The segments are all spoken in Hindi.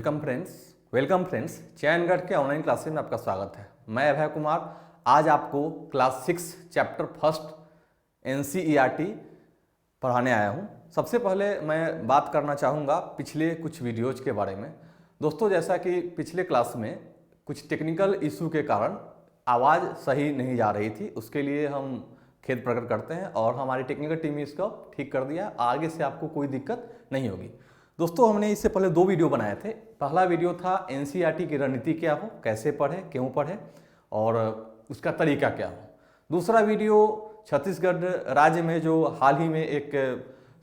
वेलकम फ्रेंड्स, चयनगढ़ के ऑनलाइन क्लासेस में आपका स्वागत है। मैं अभय कुमार आज आपको क्लास 6 चैप्टर फर्स्ट NCERT पढ़ाने आया हूं। सबसे पहले मैं बात करना चाहूँगा पिछले कुछ वीडियोज के बारे में। दोस्तों, जैसा कि पिछले क्लास में कुछ टेक्निकल इशू के कारण आवाज़ सही नहीं जा रही थी, उसके लिए हम खेद प्रकट करते हैं और हमारी टेक्निकल टीम ने इसको ठीक कर दिया। आगे से आपको कोई दिक्कत नहीं होगी। दोस्तों, हमने इससे पहले 2 वीडियो बनाए थे। पहला वीडियो था NCERT की रणनीति क्या हो, कैसे पढ़े, क्यों पढ़े और उसका तरीका क्या हो। दूसरा वीडियो छत्तीसगढ़ राज्य में जो हाल ही में एक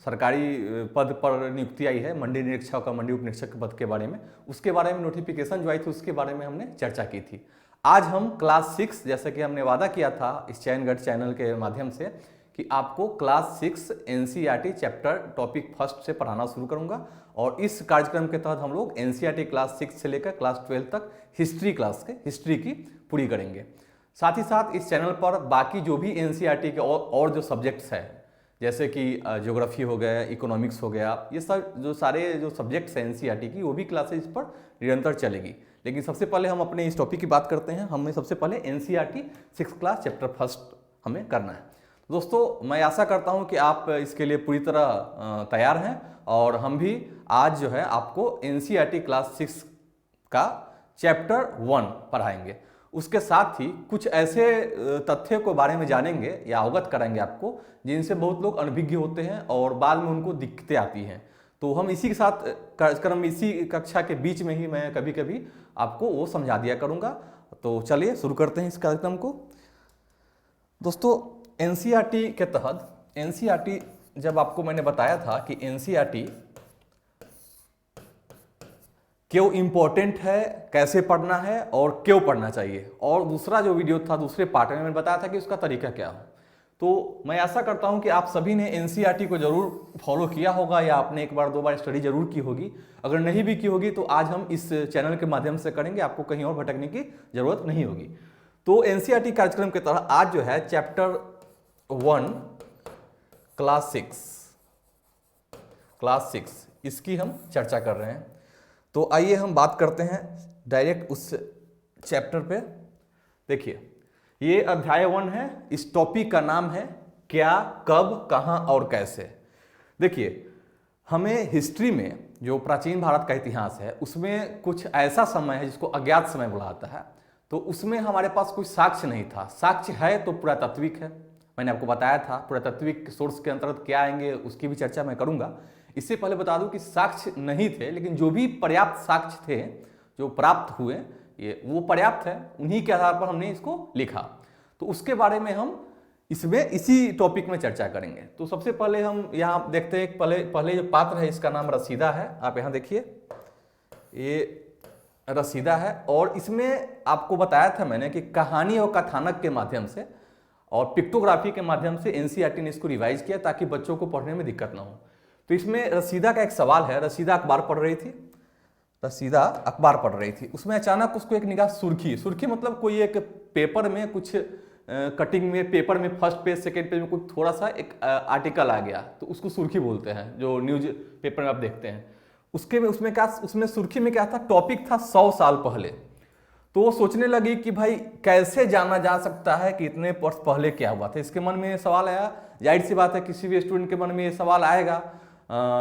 सरकारी पद पर नियुक्ति आई है, मंडी निरीक्षक और मंडी उप निरीक्षक के पद के बारे में, उसके बारे में नोटिफिकेशन जो आई थी उसके बारे में हमने चर्चा की थी। आज हम क्लास 6, जैसे कि हमने वादा किया था इस चयनगढ़ चैनल के माध्यम से कि आपको class 6 NCERT chapter topic first से पढ़ाना शुरू करूंगा और इस कार्यक्रम के तहत हम लोग NCERT क्लास 6 से लेकर क्लास 12 तक हिस्ट्री की पूरी करेंगे। साथ ही साथ इस चैनल पर बाकी जो भी NCERT के और जो सब्जेक्ट्स हैं, जैसे कि ज्योग्राफी हो गया, इकोनॉमिक्स हो गया, ये सब जो सारे जो सब्जेक्ट्स हैं NCERT की, वो भी क्लासेज पर निरंतर चलेगी। लेकिन सबसे पहले हम अपने इस टॉपिक की बात करते हैं। हमें सबसे पहले NCERT 6 क्लास चैप्टर फर्स्ट हमें करना है। दोस्तों, मैं आशा करता हूं कि आप इसके लिए पूरी तरह तैयार हैं और हम भी आज जो है आपको NCERT क्लास 6 का चैप्टर 1 पढ़ाएंगे। उसके साथ ही कुछ ऐसे तथ्यों के बारे में जानेंगे या अवगत कराएंगे आपको जिनसे बहुत लोग अनभिज्ञ होते हैं और बाद में उनको दिक्कतें आती हैं। तो हम इसी के साथ कार्यक्रम, इसी कक्षा के बीच में ही मैं कभी कभी आपको वो समझा दिया करूँगा। तो चलिए शुरू करते हैं इस कार्यक्रम को। दोस्तों, NCERT के तहत NCERT जब आपको मैंने बताया था कि NCERT क्यों इम्पोर्टेंट है, कैसे पढ़ना है और क्यों पढ़ना चाहिए, और दूसरा जो वीडियो था दूसरे पार्ट में मैंने बताया था कि उसका तरीका क्या हो। तो मैं आशा करता हूं कि आप सभी ने NCERT को जरूर फॉलो किया होगा या आपने एक बार 2 बार स्टडी जरूर की होगी। अगर नहीं भी की होगी तो आज हम इस चैनल के माध्यम से करेंगे, आपको कहीं और भटकने की जरूरत नहीं होगी। तो NCERT कार्यक्रम के तहत आज जो है चैप्टर 1 क्लास 6 इसकी हम चर्चा कर रहे हैं। तो आइए हम बात करते हैं डायरेक्ट उस चैप्टर पे। देखिए, ये अध्याय 1 है। इस टॉपिक का नाम है क्या, कब, कहां और कैसे। देखिए, हमें हिस्ट्री में जो प्राचीन भारत का इतिहास है उसमें कुछ ऐसा समय है जिसको अज्ञात समय बोला जाता है। तो उसमें हमारे पास कोई साक्ष्य नहीं था। साक्ष्य है तो पुरातात्विक है, मैंने आपको बताया था। पुरातात्विक सोर्स के अंतर्गत क्या आएंगे उसकी भी चर्चा मैं करूंगा। इससे पहले बता दूं कि साक्ष्य नहीं थे, लेकिन जो भी पर्याप्त साक्ष्य थे जो प्राप्त हुए वो पर्याप्त है, उन्हीं के आधार पर हमने इसको लिखा। तो उसके बारे में हम इसमें इसी टॉपिक में चर्चा करेंगे। तो सबसे पहले हम यहाँ देखते हैं, पहले जो पात्र है इसका नाम रसीदा है। आप यहाँ देखिए, ये रसीदा है और इसमें आपको बताया था मैंने कि कहानी और कथानक के माध्यम से और पिक्टोग्राफी के माध्यम से NCERT ने इसको रिवाइज किया ताकि बच्चों को पढ़ने में दिक्कत ना हो। तो इसमें रसीदा का एक सवाल है। रसीदा अखबार पढ़ रही थी। उसमें अचानक उसको एक निगाह सुर्खी मतलब कोई एक पेपर में कुछ कटिंग में, पेपर में फर्स्ट पेज सेकेंड पेज में कुछ थोड़ा सा एक आर्टिकल आ गया, तो उसको सुर्खी बोलते हैं। जो न्यूज पेपर में आप देखते हैं उसमें सुर्खी में क्या था, टॉपिक था 100 साल पहले। तो वो सोचने लगी कि भाई कैसे जाना जा सकता है कि इतने वर्ष पहले क्या हुआ था। इसके मन में सवाल आया। जाहिर सी बात है किसी भी स्टूडेंट के मन में ये सवाल आएगा,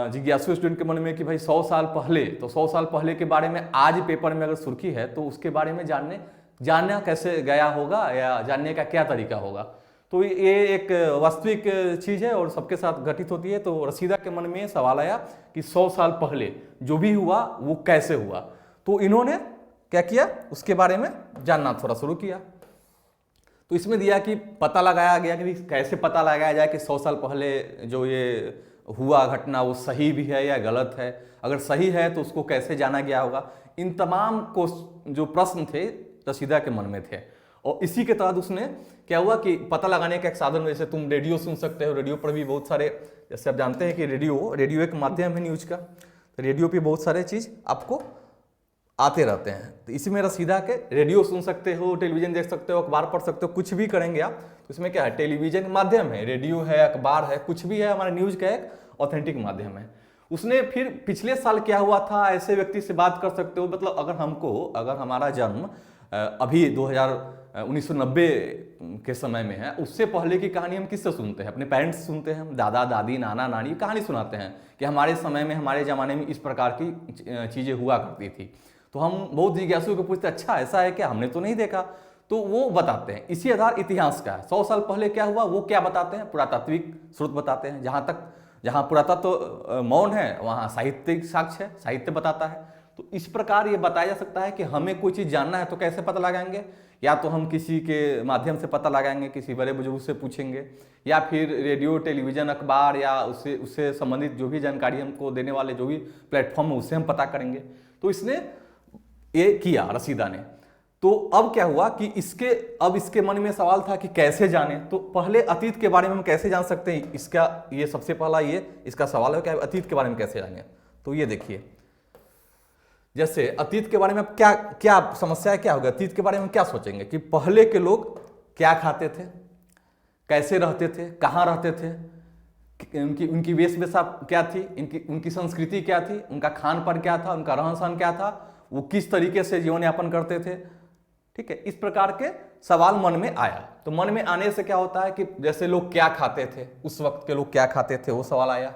जिज्ञासु स्टूडेंट के मन में कि भाई 100 साल पहले, तो 100 साल पहले के बारे में आज पेपर में अगर सुर्खी है तो उसके बारे में जानना कैसे गया होगा या जानने का क्या तरीका होगा। तो ये एक वास्तविक चीज़ है और सबके साथ घटित होती है। तो रसीदा के मन में सवाल आया कि 100 साल पहले जो भी हुआ वो कैसे हुआ। तो इन्होंने क्या किया, उसके बारे में जानना थोड़ा शुरू किया। तो इसमें दिया कि पता लगाया गया कि कैसे पता लगाया जाए कि 100 साल पहले जो ये हुआ घटना वो सही भी है या गलत है। अगर सही है तो उसको कैसे जाना गया होगा। इन तमाम को जो प्रश्न थे रसीदा के मन में थे और इसी के तहत उसने क्या हुआ कि पता लगाने का एक साधन, जैसे तुम रेडियो सुन सकते हो, रेडियो पर भी बहुत सारे, जैसे आप जानते हैं कि रेडियो एक माध्यम है न्यूज का, तो रेडियो पे बहुत सारे चीज़ आपको आते रहते हैं। तो इसमें रसीदा के रेडियो सुन सकते हो, टेलीविजन देख सकते हो, अखबार पढ़ सकते हो, कुछ भी करेंगे आप। तो इसमें क्या है, टेलीविजन माध्यम है, रेडियो है, अखबार है, कुछ भी है, हमारे न्यूज का एक ऑथेंटिक माध्यम है। उसने फिर पिछले साल क्या हुआ था ऐसे व्यक्ति से बात कर सकते हो। मतलब अगर हमारा जन्म अभी 1990 के समय में है, उससे पहले की कहानी हम किससे सुनते हैं? अपने पेरेंट्स से सुनते हैं, हम दादा दादी नाना नानी कहानी सुनाते हैं कि हमारे समय में हमारे ज़माने में इस प्रकार की चीज़ें हुआ करती थी। तो हम बहुत जिज्ञासु को पूछते अच्छा ऐसा है क्या, हमने तो नहीं देखा। तो वो बताते हैं। इसी आधार इतिहास का है, 100 साल पहले क्या हुआ वो क्या बताते हैं, पुरातात्विक स्रोत बताते हैं। जहाँ पुरातत्व मौन है वहाँ साहित्यिक साक्ष्य है, साहित्य बताता है। तो इस प्रकार ये बताया जा सकता है कि हमें कोई चीज़ जानना है तो कैसे पता लगाएंगे? या तो हम किसी के माध्यम से पता लगाएंगे, किसी बड़े बुजुर्ग से पूछेंगे, या फिर रेडियो टेलीविज़न अखबार या उससे संबंधित जो भी जानकारी हमको देने वाले जो भी प्लेटफॉर्म है उससे हम पता करेंगे। तो इसने ये किया रसीदा ने। तो अब क्या हुआ कि इसके मन में सवाल था कि कैसे जाने। तो पहले अतीत के बारे में हम कैसे जान सकते हैं, इसका ये सबसे पहला इसका सवाल है कि अतीत के बारे में कैसे जानें। तो ये देखिए, जैसे अतीत के बारे में अब क्या समस्या क्या होगा, अतीत के बारे में क्या सोचेंगे कि पहले के लोग क्या खाते थे, कैसे रहते थे, कहाँ रहते थे, उनकी वेशभूषा क्या थी, उनकी संस्कृति क्या थी, उनका खान पान क्या था, उनका रहन सहन क्या था, वो किस तरीके से जीवन यापन करते थे। ठीक है, इस प्रकार के सवाल मन में आया। तो मन में आने से क्या होता है कि जैसे लोग क्या खाते थे, उस वक्त के लोग क्या खाते थे, वो सवाल आया।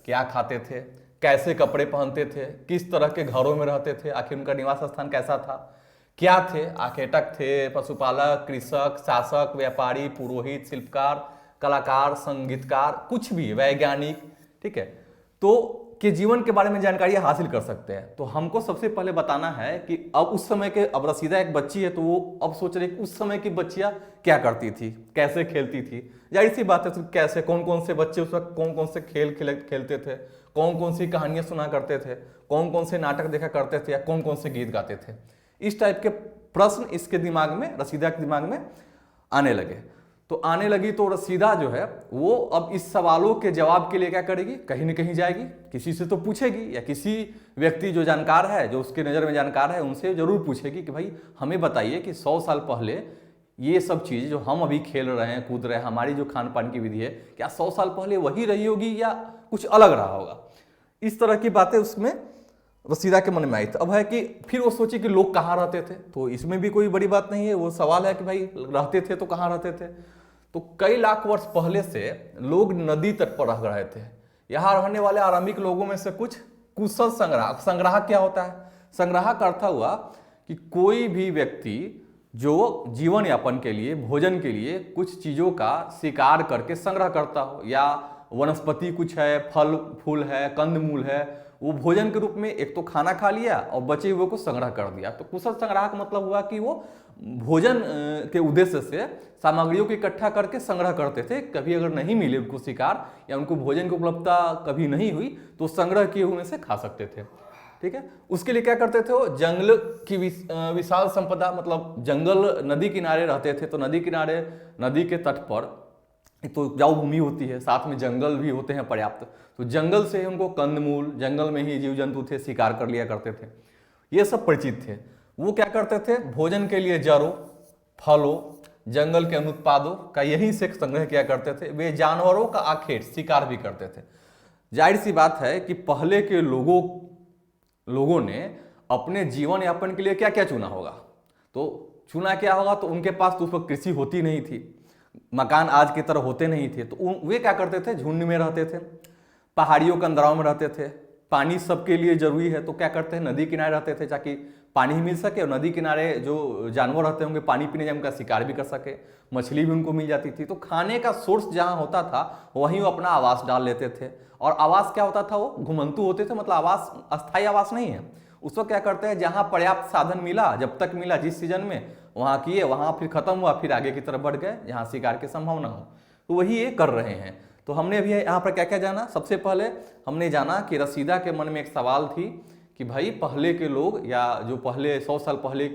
क्या खाते थे, कैसे कपड़े पहनते थे, किस तरह के घरों में रहते थे, आखिर उनका निवास स्थान कैसा था, क्या थे, आखेटक थे, पशुपालक, कृषक, शासक, व्यापारी, पुरोहित, शिल्पकार, कलाकार, संगीतकार, कुछ भी, वैज्ञानिक। ठीक है, तो के जीवन के बारे में जानकारी हासिल कर सकते हैं। तो हमको सबसे पहले बताना है कि अब उस समय के, अब रसीदा एक बच्ची है तो वो अब सोच रही उस समय की बच्चियां क्या करती थी, कैसे खेलती थी। जाहिर सी बात है, तो कैसे कौन कौन से बच्चे उस वक्त कौन कौन से खेल खेलते थे, कौन कौन सी कहानियां सुना करते थे, कौन कौन से नाटक देखा करते थे, या कौन कौन से गीत गाते थे। इस टाइप के प्रश्न इसके दिमाग में, रसीदा के दिमाग में आने लगे। तो आने लगी तो रसीदा जो है वो अब इस सवालों के जवाब के लिए क्या करेगी, कहीं न कहीं जाएगी, किसी से तो पूछेगी, या किसी व्यक्ति जो जानकार है, जो उसके नज़र में जानकार है, उनसे जरूर पूछेगी कि भाई हमें बताइए कि 100 साल पहले ये सब चीज़ जो हम अभी खेल रहे हैं, कूद रहे हैं, हमारी जो खान पान की विधि है, क्या 100 साल पहले वही रही होगी या कुछ अलग रहा होगा। इस तरह की बातें उसमें रसीदा के मन में आई। तो अब है कि फिर वो सोची कि लोग कहाँ रहते थे। तो इसमें भी कोई बड़ी बात नहीं है, वो सवाल है कि भाई रहते थे तो कहाँ रहते थे। तो कई लाख वर्ष पहले से लोग नदी तट पर रह रहे थे। यहाँ रहने वाले आरंभिक लोगों में से कुछ कुशल संग्राहक क्या होता है, संग्राहक का अर्थ हुआ कि कोई भी व्यक्ति जो जीवन यापन के लिए, भोजन के लिए कुछ चीज़ों का शिकार करके संग्रह करता हो, या वनस्पति कुछ है, फल फूल है, कंदमूल है, वो भोजन के रूप में एक तो खाना खा लिया और बचे हुए को संग्रह कर दिया। तो कुशल संग्राहक मतलब हुआ कि वो भोजन के उद्देश्य से सामग्रियों को इकट्ठा करके संग्रह करते थे। कभी अगर नहीं मिले उनको शिकार या उनको भोजन की उपलब्धता कभी नहीं हुई तो संग्रह किए हुए से खा सकते थे। ठीक है, उसके लिए क्या करते थे, वो जंगल की विशाल संपदा, मतलब जंगल नदी किनारे रहते थे। तो नदी किनारे, नदी के तट पर तो उपजाऊ भूमि होती है, साथ में जंगल भी होते हैं पर्याप्त। तो जंगल से उनको कंदमूल, जंगल में ही जीव जंतु थे, शिकार कर लिया करते थे, ये सब परिचित थे। वो क्या करते थे, भोजन के लिए जड़ों, फलों, जंगल के अनुत्पादों का यहीं से संग्रह किया करते थे। वे जानवरों का आखेट शिकार भी करते थे। जाहिर सी बात है कि पहले के लोगों ने अपने जीवन यापन के लिए क्या क्या चुना होगा। तो चुना क्या होगा, तो उनके पास तो उस वक्त कृषि होती नहीं थी, मकान आज की तरह होते नहीं थे। तो वे क्या करते थे, झुंड में रहते थे, पहाड़ियों के अंदराव में रहते थे। पानी सबके लिए जरूरी है, तो क्या करते हैं, नदी किनारे रहते थे ताकि पानी ही मिल सके, और नदी किनारे जो जानवर रहते होंगे पानी पीने जाए, उनका शिकार भी कर सके, मछली भी उनको मिल जाती थी। तो खाने का सोर्स जहाँ होता था वहीं वो अपना आवास डाल लेते थे। और आवास क्या होता था, वो घुमंतु होते थे, मतलब आवास अस्थायी आवास नहीं है। उस वक्त क्या करते हैं, जहाँ पर्याप्त साधन मिला, जब तक मिला जिस सीजन में, वहाँ किए, वहाँ फिर खत्म हुआ, फिर आगे की तरफ बढ़ गए जहाँ शिकार की संभावना हो। तो वही ये कर रहे हैं। तो हमने अभी यहाँ पर क्या क्या जाना, सबसे पहले हमने जाना कि रसीदा के मन में एक सवाल थी कि भाई पहले के लोग, या जो पहले 100 साल पहले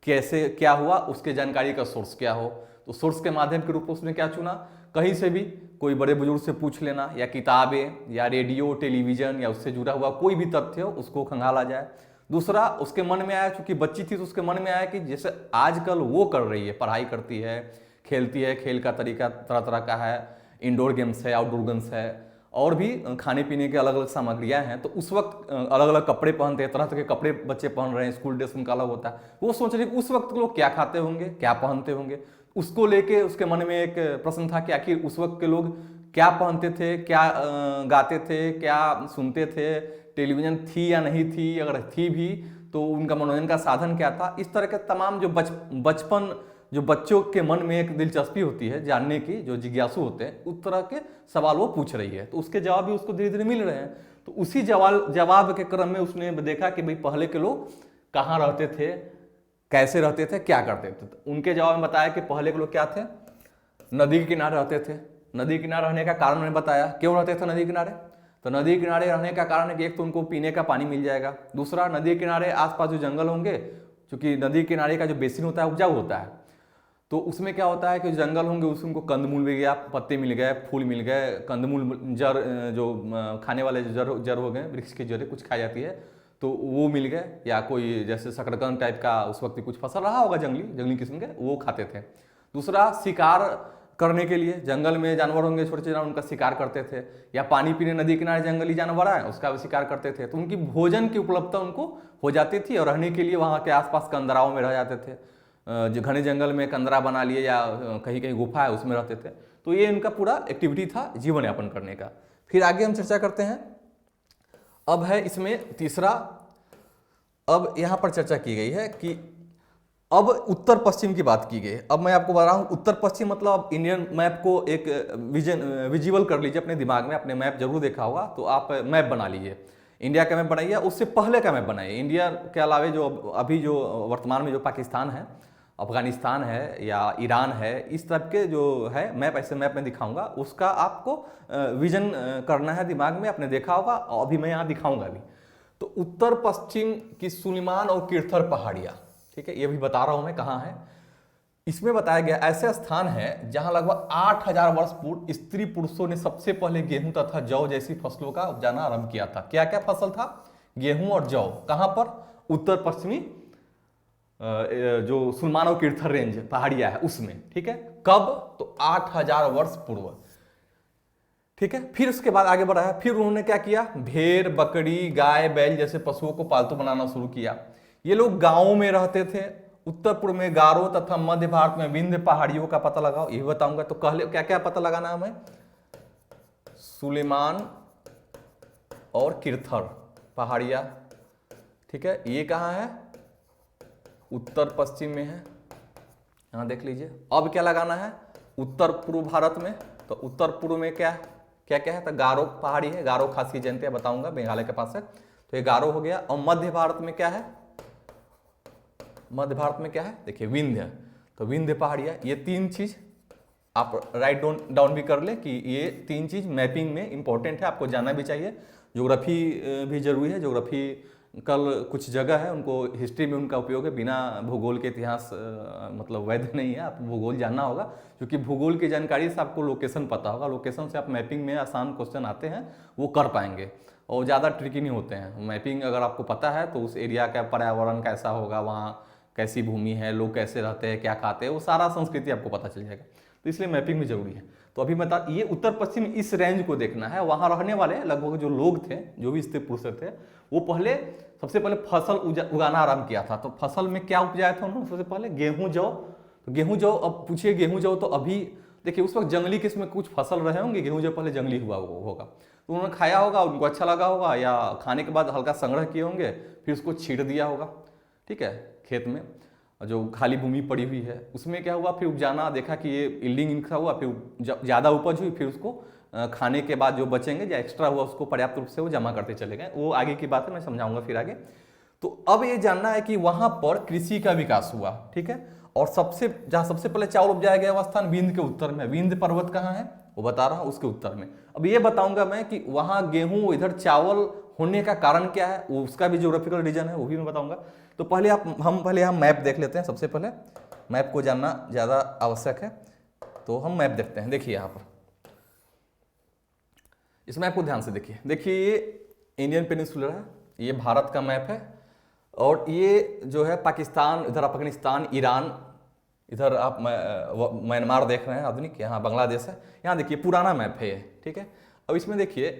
कैसे क्या हुआ, उसके जानकारी का सोर्स क्या हो। तो सोर्स के माध्यम के रूप में उसने क्या चुना, कहीं से भी कोई बड़े बुजुर्ग से पूछ लेना, या किताबें, या रेडियो टेलीविजन, या उससे जुड़ा हुआ कोई भी तथ्य हो उसको खंगाला जाए। दूसरा उसके मन में आया, चूंकि बच्ची थी तो उसके मन में आया कि जैसे आजकल वो कर रही है, पढ़ाई करती है, खेलती है, खेल का तरीका तरह तरह का है, इंडोर गेम्स है, आउटडोर गेम्स है, और भी खाने पीने के अलग अलग सामग्रियां हैं, तो उस वक्त अलग अलग कपड़े पहनते हैं, तरह तरह के कपड़े बच्चे पहन रहे हैं, स्कूल ड्रेस उनका अलग होता है। वो सोच रहे कि उस वक्त लोग क्या खाते होंगे, क्या पहनते होंगे, उसको लेके उसके मन में एक प्रश्न था कि आखिर उस वक्त के लोग क्या पहनते थे, क्या गाते थे, क्या सुनते थे, टेलीविजन थी या नहीं थी, अगर थी भी तो उनका मनोरंजन का साधन क्या था। इस तरह के तमाम जो बचपन जो बच्चों के मन में एक दिलचस्पी होती है जानने की, जो जिज्ञासु होते हैं, उस तरह के सवाल वो पूछ रही है, तो उसके जवाब भी उसको धीरे धीरे मिल रहे हैं। तो उसी जवाब के क्रम में उसने देखा कि भाई पहले के लोग कहाँ रहते थे, कैसे रहते थे, क्या करते थे। तो उनके जवाब में बताया कि पहले के लोग क्या थे, नदी के किनारे रहते थे। नदी के किनारे रहने का कारण मैंने बताया, क्यों रहते थे नदी के किनारे। तो नदी के किनारे रहने का कारण है कि एक तो उनको पीने का पानी मिल जाएगा, दूसरा नदी के किनारे आसपास जो जंगल होंगे, क्योंकि नदी के किनारे का जो बेसिन होता है उपजाऊ होता है, तो उसमें क्या होता है कि जंगल होंगे उसमें उनको कंदमूल मिल गया, पत्ते मिल गए, फूल मिल गए, कंदमूल जड़ जो खाने वाले जो जड़ हो गए, वृक्ष की जड़ें कुछ खाई जाती है तो वो मिल गए, या कोई जैसे शकरकंद टाइप का उस वक्त कुछ फसल रहा होगा जंगली किस्म के, वो खाते थे। दूसरा शिकार करने के लिए जंगल में जानवर होंगे, छोटे छोटे जानवर, उनका शिकार करते थे, या पानी पीने नदी किनारे जंगली जानवर आए उसका भी शिकार करते थे। तो उनकी भोजन की उपलब्धता उनको हो जाती थी और रहने के लिए वहाँ के आसपास कंदराओं में रह जाते थे, जो घने जंगल में कंदरा बना लिए या कहीं कहीं गुफा है उसमें रहते थे। तो ये इनका पूरा एक्टिविटी था जीवन यापन करने का। फिर आगे हम चर्चा करते हैं। अब है इसमें तीसरा, अब यहाँ पर चर्चा की गई है कि अब उत्तर पश्चिम की बात की गई। अब मैं आपको बता रहा हूँ उत्तर पश्चिम मतलब अब इंडियन मैप को एक विजुअल कर लीजिए अपने दिमाग में, अपने मैप जरूर देखा होगा, तो आप मैप बना लीजिए, इंडिया का मैप बनाइए, उससे पहले का मैप बनाइए। इंडिया के अलावे जो अभी जो वर्तमान में जो पाकिस्तान है, अफगानिस्तान है या ईरान है, इस तरह के जो है मैप, ऐसे मैप में दिखाऊंगा, उसका आपको विजन करना है दिमाग में, आपने देखा होगा, अभी मैं यहाँ दिखाऊंगा भी। तो उत्तर पश्चिम की सुलेमान और किरथर पहाड़ियाँ, ठीक है, ये भी बता रहा हूँ मैं कहाँ है। इसमें बताया गया ऐसे स्थान है जहां लगभग 8000 वर्ष पूर्व स्त्री पुरुषों ने सबसे पहले गेहूं तथा जौ जैसी फसलों का उपजाना आरंभ किया था। क्या क्या फसल था, गेहूं और जौ। कहां पर, उत्तर पश्चिमी जो सुलेमान और किरथर रेंज पहाड़िया है उसमें, ठीक है। कब, तो 8000 वर्ष पूर्व, ठीक है। फिर उसके बाद आगे बढ़ा है, फिर उन्होंने क्या किया, भेड़, बकरी, गाय, बैल जैसे पशुओं को पालतू बनाना शुरू किया। ये लोग गांवों में रहते थे। उत्तर पूर्व में गारो तथा मध्य भारत में विंध्य पहाड़ियों का पता लगाओ, ये बताऊंगा। तो कहले क्या क्या पता लगाना है हमें, सुलेमान और किरथर पहाड़िया, ठीक है। ये कहाँ है, उत्तर पश्चिम में है, यहां देख लीजिए। अब क्या लगाना है, उत्तर पूर्व भारत में। तो उत्तर पूर्व में क्या क्या क्या है, तो गारो पहाड़ी है, गारो खासी जनते बताऊंगा, मेघालय के पास है, तो ये गारो हो गया। और मध्य भारत में क्या है, मध्य भारत में क्या है, देखिए विंध्य, तो विंध्य पहाड़ियाँ। ये तीन चीज आप राइट डाउन भी कर ले कि ये तीन चीज मैपिंग में इंपॉर्टेंट है, आपको जानना भी चाहिए। ज्योग्राफी भी जरूरी है, ज्योग्राफी कल कुछ जगह है उनको हिस्ट्री में उनका उपयोग है, बिना भूगोल के इतिहास मतलब वैध नहीं है, आप भूगोल जानना होगा, क्योंकि भूगोल की जानकारी से आपको लोकेशन पता होगा, लोकेशन से आप मैपिंग में आसान क्वेश्चन आते हैं वो कर पाएंगे और ज़्यादा ट्रिकी नहीं होते हैं। मैपिंग अगर आपको पता है तो उस एरिया का पर्यावरण कैसा होगा, वहाँ कैसी भूमि है, लोग कैसे रहते हैं, क्या खाते हैं, वो सारा संस्कृति आपको पता चल जाएगा। तो इसलिए मैपिंग भी जरूरी है। तो अभी बता, ये उत्तर पश्चिम इस रेंज को देखना है। वहाँ रहने वाले लगभग जो लोग थे, जो भी स्त्री पुरुष थे, वो पहले सबसे पहले फसल उगाना आरंभ किया था। तो फसल में क्या उपजाया था उन्होंने, सबसे पहले गेहूं जौ। तो गेहूं जौ, अब पूछिए गेहूं जौ, तो अभी देखिए उस वक्त जंगली किस्म कुछ फसल रहे होंगे, गेहूं जौ पहले जंगली हुआ होगा, तो उन्होंने खाया होगा, उनको अच्छा लगा होगा, या खाने के बाद हल्का संग्रह किए होंगे, फिर उसको छींट दिया होगा, ठीक है, खेत में जो खाली भूमि पड़ी हुई है उसमें क्या हुआ, फिर उपजाना देखा कि ये यील्डिंग इनका हुआ, फिर ज़्यादा उपज हुई, फिर उसको खाने के बाद जो बचेंगे या एक्स्ट्रा हुआ उसको पर्याप्त रूप से वो जमा करते चले गए। वो आगे की बात है, मैं समझाऊंगा फिर आगे। तो अब ये जानना है कि वहां पर कृषि का विकास हुआ, ठीक है। और जहां सबसे पहले चावल उपजाया गया वह स्थान विंध्य के उत्तर में, विंध्य पर्वत कहाँ है वो बता रहा हूँ, उसके उत्तर में। अब ये बताऊंगा मैं कि वहां गेहूं इधर चावल होने का कारण क्या है, वो उसका भी ज्योग्राफिकल रीजन है, वो भी मैं बताऊंगा। तो पहले हम मैप देख लेते हैं। सबसे पहले मैप को जानना ज़्यादा आवश्यक है, तो हम मैप देखते हैं। देखिए यहाँ पर इस मैप को ध्यान से देखिए ये इंडियन पेनिनसुला है, ये भारत का मैप है, और ये जो है पाकिस्तान, इधर अफगानिस्तान, ईरान, इधर आप म्यांमार देख रहे हैं आधुनिक, यहाँ बांग्लादेश है। यहाँ देखिए पुराना मैप है ये, ठीक है। अब इसमें देखिए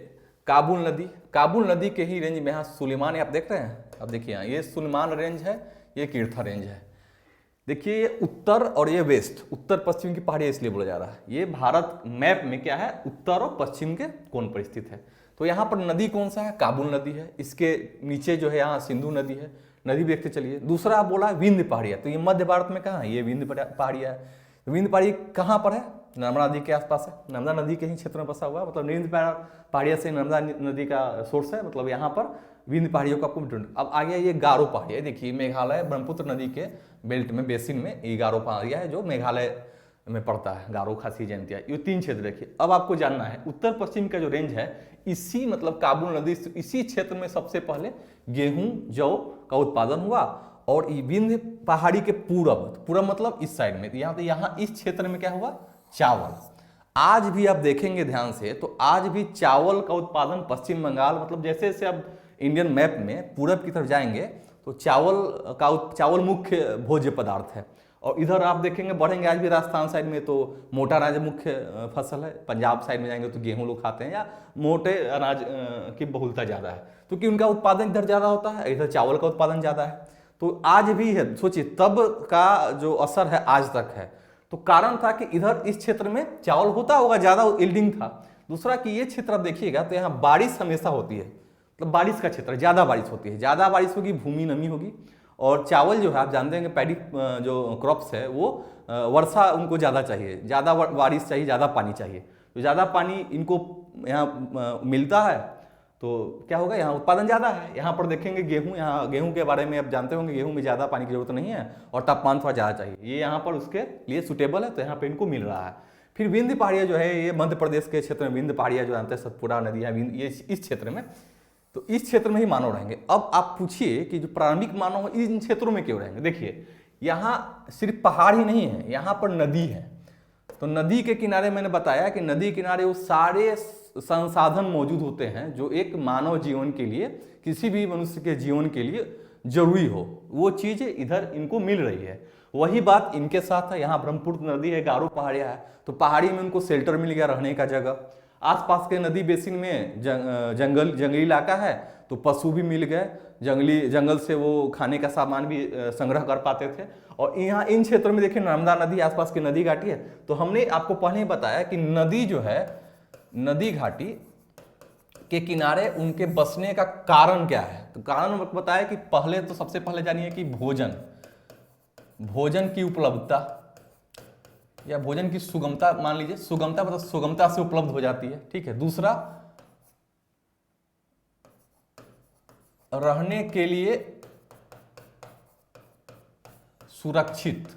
काबुल नदी के ही रेंज में यहाँ सुलेमान आप देख रहे हैं। अब देखिए यहाँ ये सुलेमान रेंज है, ये कीर्था रेंज है। देखिए ये उत्तर और ये वेस्ट, उत्तर पश्चिम की पहाड़ी इसलिए बोला जा रहा है। ये भारत मैप में क्या है, उत्तर और पश्चिम के कोण पर स्थित है। तो यहाँ पर नदी कौन सा है, काबुल नदी है। इसके नीचे जो है यहाँ सिंधु नदी है, नदी देखते चलिए। दूसरा आप बोला विंध्य पहाड़ियाँ, तो ये मध्य भारत में कहाँ है, ये विंध्य पहाड़ियाँ है। विंध्य पहाड़ी कहाँ पर है, नर्मदा नदी के आसपास है, नर्मदा नदी के ही क्षेत्र में बसा हुआ है। मतलब विंध्य पहाड़ियाँ से नर्मदा नदी का सोर्स है, मतलब यहाँ पर विंध्य पहाड़ियों का आपको। अब आ गया ये गारो पहाड़ियाँ। देखिए मेघालय ब्रह्मपुत्र नदी के बेल्ट में, बेसिन में ये गारो पहाड़ियाँ है जो मेघालय में पड़ता है, गारो, खासी, जयंतिया, ये 3 क्षेत्र देखिए। अब आपको जानना है उत्तर पश्चिम का जो रेंज है, इसी मतलब काबुल नदी इसी क्षेत्र में सबसे पहले गेहूं जौ का उत्पादन हुआ। और विंध्य पहाड़ी के पूरब मतलब इस साइड में, यहाँ इस क्षेत्र में क्या हुआ, चावल। आज भी आप देखेंगे ध्यान से तो आज भी चावल का उत्पादन पश्चिम बंगाल, मतलब जैसे जैसे आप इंडियन मैप में पूरब की तरफ जाएंगे तो चावल मुख्य भोज्य पदार्थ है। और इधर आप देखेंगे बढ़ेंगे आज भी राजस्थान साइड में तो मोटा अनाज मुख्य फसल है। पंजाब साइड में जाएंगे तो गेहूं लोग खाते हैं, या मोटे अनाज की बहुलता ज़्यादा है, क्योंकि उनका उत्पादन इधर ज़्यादा होता है, इधर चावल का उत्पादन ज़्यादा है। तो आज भी है, सोचिए तब का जो असर है आज तक है। तो कारण था कि इधर इस क्षेत्र में चावल होता होगा, ज़्यादा यील्डिंग था। दूसरा कि ये क्षेत्र आप देखिएगा तो यहाँ बारिश हमेशा होती है, मतलब बारिश का क्षेत्र, ज़्यादा बारिश होती है, ज़्यादा बारिश होगी, भूमि नमी होगी। और चावल जो है आप जानते हैं कि पैडी जो क्रॉप्स है वो वर्षा उनको ज़्यादा चाहिए, ज़्यादा बारिश चाहिए, ज़्यादा पानी चाहिए। तो ज़्यादा पानी इनको यहाँ मिलता है तो क्या होगा, यहाँ उत्पादन ज़्यादा है। यहाँ पर देखेंगे गेहूँ, यहाँ गेहूँ के बारे में आप जानते होंगे, गेहूँ में ज़्यादा पानी की जरूरत नहीं है और तापमान थोड़ा ज़्यादा चाहिए, ये यहाँ पर उसके लिए सुटेबल है, तो यहाँ पर इनको मिल रहा है। फिर विंध्य पहाड़ियाँ जो है ये मध्य प्रदेश के क्षेत्र में, विंध्य पहाड़ियाँ जो जानते हैं, सतपुड़ा नदी है, ये इस क्षेत्र में, तो इस क्षेत्र में ही मानव रहेंगे। अब आप पूछिए कि जो प्रारंभिक मानव इन क्षेत्रों में क्यों रहेंगे। देखिए यहाँ सिर्फ पहाड़ ही नहीं है, यहाँ पर नदी है। तो नदी के किनारे मैंने बताया कि नदी किनारे वो सारे संसाधन मौजूद होते हैं जो एक मानव जीवन के लिए, किसी भी मनुष्य के जीवन के लिए जरूरी हो, वो चीज़ इधर इनको मिल रही है। वही बात इनके साथ है। यहाँ ब्रह्मपुत्र नदी है, गारो पहाड़ियाँ है, तो पहाड़ी में उनको शेल्टर मिल गया, रहने का जगह। आसपास के नदी बेसिन में जंगली इलाका है तो पशु भी मिल गए, जंगल से वो खाने का सामान भी संग्रह कर पाते थे। और यहाँ इन क्षेत्रों में देखिए नर्मदा नदी, आसपास की नदी घाटी है। तो हमने आपको पहले ही बताया कि नदी जो है, नदी घाटी के किनारे उनके बसने का कारण क्या है। तो कारण बताया कि पहले तो सबसे पहले जानिए कि भोजन की उपलब्धता या भोजन की सुगमता, मान लीजिए सुगमता मतलब सुगमता से उपलब्ध हो जाती है, ठीक है। दूसरा रहने के लिए सुरक्षित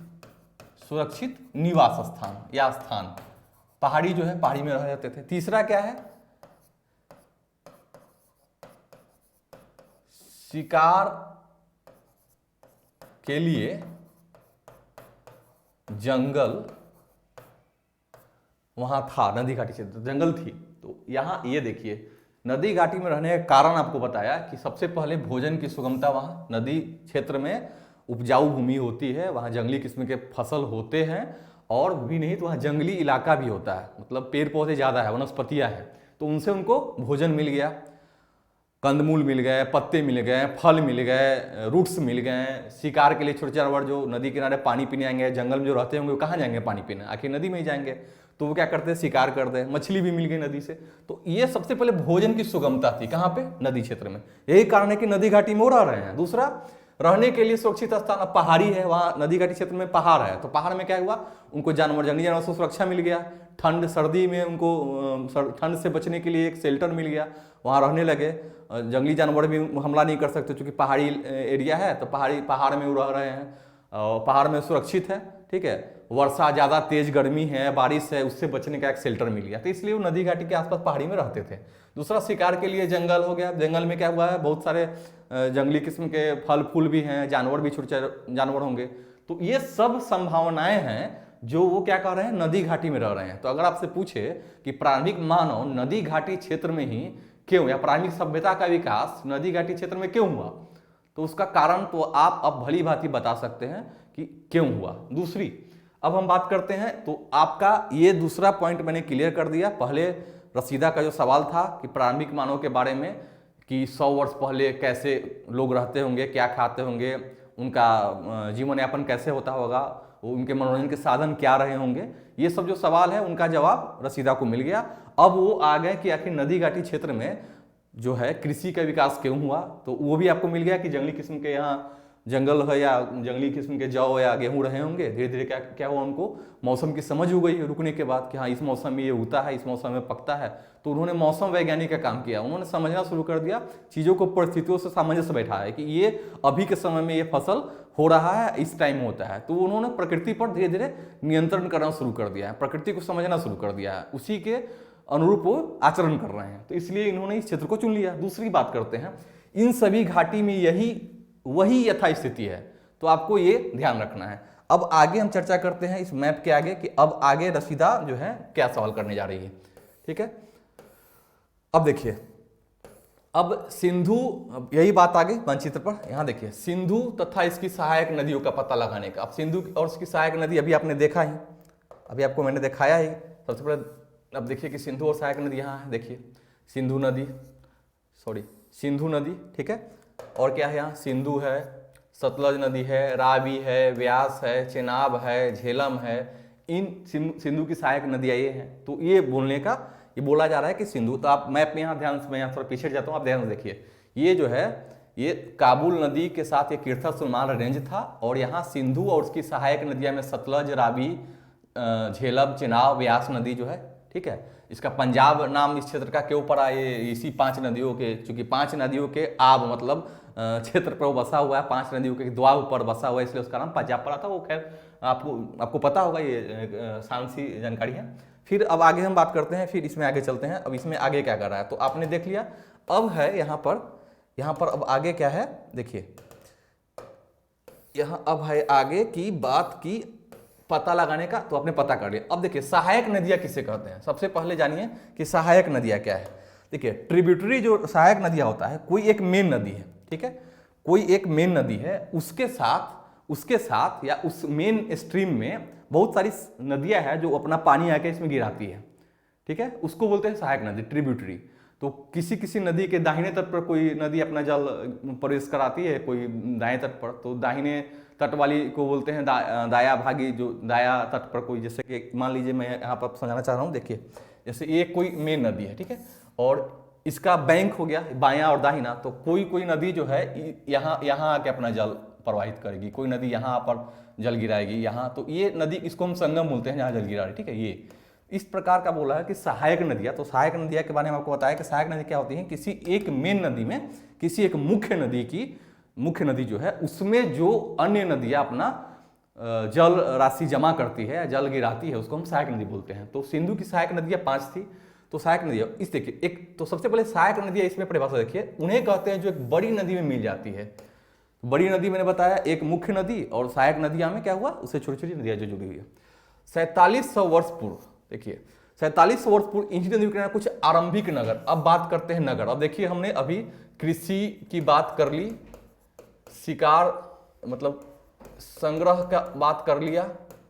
निवास स्थान या स्थान, पहाड़ी जो है पहाड़ी में रह जाते थे। तीसरा क्या है, शिकार के लिए जंगल वहां था, नदी घाटी क्षेत्र जंगल थी। तो यहां ये देखिए नदी घाटी में रहने का कारण आपको बताया कि सबसे पहले भोजन की सुगमता, वहां नदी क्षेत्र में उपजाऊ भूमि होती है, वहां जंगली किस्म के फसल होते हैं, और भी नहीं तो वहां जंगली इलाका भी होता है, मतलब पेड़ पौधे ज़्यादा है, वनस्पतियां हैं, तो उनसे उनको भोजन मिल गया, कंदमूल मिल गए, पत्ते मिल गए, फल मिल गए, रूट्स मिल गए। शिकार के लिए छोटे जानवर जो नदी किनारे पानी पीने आएंगे, जंगल में जो रहते होंगे वो कहाँ जाएंगे पानी पीने, आखिर नदी में ही जाएंगे, तो वो क्या करते हैं, शिकार करते हैं। मछली भी मिल गई नदी से। तो ये सबसे पहले भोजन की सुगमता थी, कहाँ पे, नदी क्षेत्र में। यही कारण है कि नदी घाटी में वो रह रहे हैं। दूसरा रहने के लिए सुरक्षित स्थान, अब पहाड़ी है, वहाँ नदी घाटी क्षेत्र में पहाड़ है, तो पहाड़ में क्या हुआ, उनको जंगली जानवर से सुरक्षा मिल गया। ठंड सर्दी में उनको ठंड से बचने के लिए एक शेल्टर मिल गया, वहाँ रहने लगे। जंगली जानवर भी हमला नहीं कर सकते क्योंकि पहाड़ी एरिया है, तो पहाड़ में वो रह रहे हैं, और पहाड़ में सुरक्षित है, ठीक है। वर्षा ज़्यादा तेज गर्मी है, बारिश है, उससे बचने का एक शेल्टर मिल गया, तो इसलिए वो नदी घाटी के आसपास पहाड़ी में रहते थे। दूसरा शिकार के लिए जंगल हो गया, जंगल में क्या हुआ है, बहुत सारे जंगली किस्म के फल फूल भी हैं, जानवर भी, छोटे जानवर होंगे। तो ये सब संभावनाएं हैं जो वो क्या कर रहे हैं, नदी घाटी में रह रहे हैं। तो अगर आपसे पूछे कि प्रारंभिक मानव नदी घाटी क्षेत्र में ही क्यों, या प्रारंभिक सभ्यता का विकास नदी घाटी क्षेत्र में क्यों हुआ, तो उसका कारण तो आप अब भली भांति बता सकते हैं कि क्यों हुआ। दूसरी अब हम बात करते हैं, तो आपका ये दूसरा पॉइंट मैंने क्लियर कर दिया। पहले रसीदा का जो सवाल था कि प्रारंभिक मानव के बारे में कि 100 वर्ष पहले कैसे लोग रहते होंगे, क्या खाते होंगे, उनका जीवन यापन कैसे होता होगा, उनके मनोरंजन के साधन क्या रहे होंगे, ये सब जो सवाल है उनका जवाब रसीदा को मिल गया। अब वो आ गए कि आखिर नदी घाटी क्षेत्र में जो है कृषि का विकास क्यों हुआ, तो वो भी आपको मिल गया कि जंगली किस्म के यहाँ जंगल है या जंगली किस्म के जौ या गेहूं रहे होंगे। धीरे धीरे क्या क्या हुआ, उनको मौसम की समझ हो गई रुकने के बाद कि हाँ इस मौसम में ये उगता है, इस मौसम में पकता है। तो उन्होंने मौसम वैज्ञानिक का काम किया, उन्होंने समझना शुरू कर दिया, चीज़ों को परिस्थितियों से सामंजस्य बैठा है कि ये अभी के समय में ये फसल हो रहा है, इस टाइम में होता है। तो उन्होंने प्रकृति पर धीरे धीरे नियंत्रण करना शुरू कर दिया है, प्रकृति को समझना शुरू कर दिया है, उसी के अनुरूप वो आचरण कर रहे हैं। तो इसलिए इन्होंने इस क्षेत्र को चुन लिया। दूसरी बात करते हैं, इन सभी घाटी में वही यथास्थिति है, तो आपको ये ध्यान रखना है। अब आगे हम चर्चा करते हैं इस मैप के आगे कि अब आगे रसीदा जो है क्या सवाल करने जा रही है। ठीक है, अब देखिए, अब सिंधु, यही बात आ गई मानचित्र पर। यहां देखिए सिंधु तथा इसकी सहायक नदियों का पता लगाने का। अब सिंधु और इसकी सहायक नदी अभी आपने देखा ही, अभी आपको मैंने दिखाया ही। सबसे पहले अब देखिए कि सिंधु और सहायक नदी यहाँ है, देखिए सिंधु नदी, ठीक है। और क्या है यहाँ, सिंधु है, सतलज नदी है, रावी है, व्यास है, चेनाब है, झेलम है। इन सिंधु की सहायक नदियाँ ये हैं। तो ये बोलने का, ये बोला जा रहा है कि सिंधु, तो आप मैप में यहाँ ध्यान से, मैं यहाँ थोड़ा पीछे जाता हूँ, आप ध्यान से देखिए, ये जो है ये काबुल नदी के साथ ये कीर्था सुलेमान रेंज था, और यहाँ सिंधु और उसकी सहायक नदियाँ में सतलज, रावी, झेलम, चेनाब, व्यास नदी जो है, ठीक है। इसका पंजाब नाम इस क्षेत्र का क्यों पड़ा, ये इसी 5 नदियों के, चूंकि 5 नदियों के आब मतलब क्षेत्र पर वो बसा हुआ है, 5 नदियों के द्वाब पर बसा हुआ है, इसलिए उसका नाम पंजाब पड़ा था। वो खैर आपको पता होगा, ये सांसी जानकारी है। फिर अब आगे हम बात करते हैं, फिर इसमें आगे चलते हैं। अब इसमें आगे क्या कर रहा है, तो आपने देख लिया। अब है यहाँ पर अब आगे क्या है, देखिए यहाँ अब है आगे की बात की पता लगाने का, तो आपने पता कर लिया। अब देखिए सहायक नदियां किसे कहते हैं, सबसे पहले जानिए कि सहायक नदियां क्या है। देखिए ट्रिब्यूटरी जो सहायक नदियां होता है, कोई एक मेन नदी है, ठीक है, कोई एक मेन नदी है, उसके साथ या उस मेन स्ट्रीम में बहुत सारी नदियां हैं जो अपना पानी आके इसमें गिराती है, ठीक है, उसको बोलते हैं सहायक नदी, ट्रिब्यूटरी। तो किसी नदी के दाहिने तट पर कोई नदी अपना जल प्रवेश कराती है, कोई दाएं तट पर, तो दाहिने तट वाली को बोलते हैं दाया भागी, जो दाया तट पर कोई, जैसे कि मान लीजिए मैं यहाँ पर समझाना चाह रहा हूँ, देखिए जैसे ये कोई मेन नदी है, ठीक है, और इसका बैंक हो गया बायां और दाहिना, तो कोई नदी जो है यहाँ आके अपना जल प्रवाहित करेगी, कोई नदी यहाँ पर जल गिराएगी यहाँ, तो ये नदी, इसको हम संगम बोलते हैं जहाँ जल गिरा रही, ठीक है। ये इस प्रकार का बोला है कि सहायक नदियाँ। तो सहायक नदियाँ के बारे में आपको बताया कि सहायक नदी क्या होती है, किसी एक मेन नदी में किसी एक मुख्य नदी जो है उसमें जो अन्य नदियाँ अपना जल राशि जमा करती है, जल गिराती है, उसको हम सहायक नदी बोलते हैं। तो सिंधु की सहायक नदियाँ 5 थी। तो सहायक नदियाँ इस देखिए, एक तो सबसे पहले सहायक नदियाँ इसमें परिभाषा देखिए, उन्हें कहते हैं जो एक बड़ी नदी में मिल जाती है। बड़ी नदी मैंने बताया एक मुख्य नदी, और सहायक नदियाँ में क्या हुआ, उससे छोटी छोटी नदियाँ जो जुड़ी हुई है। 4700 वर्ष पूर्व, देखिए 4700 वर्ष पूर्व इंडी नदी के कुछ आरंभिक नगर। अब बात करते हैं नगर। अब देखिए हमने अभी कृषि की बात कर ली, शिकार मतलब संग्रह का बात कर लिया,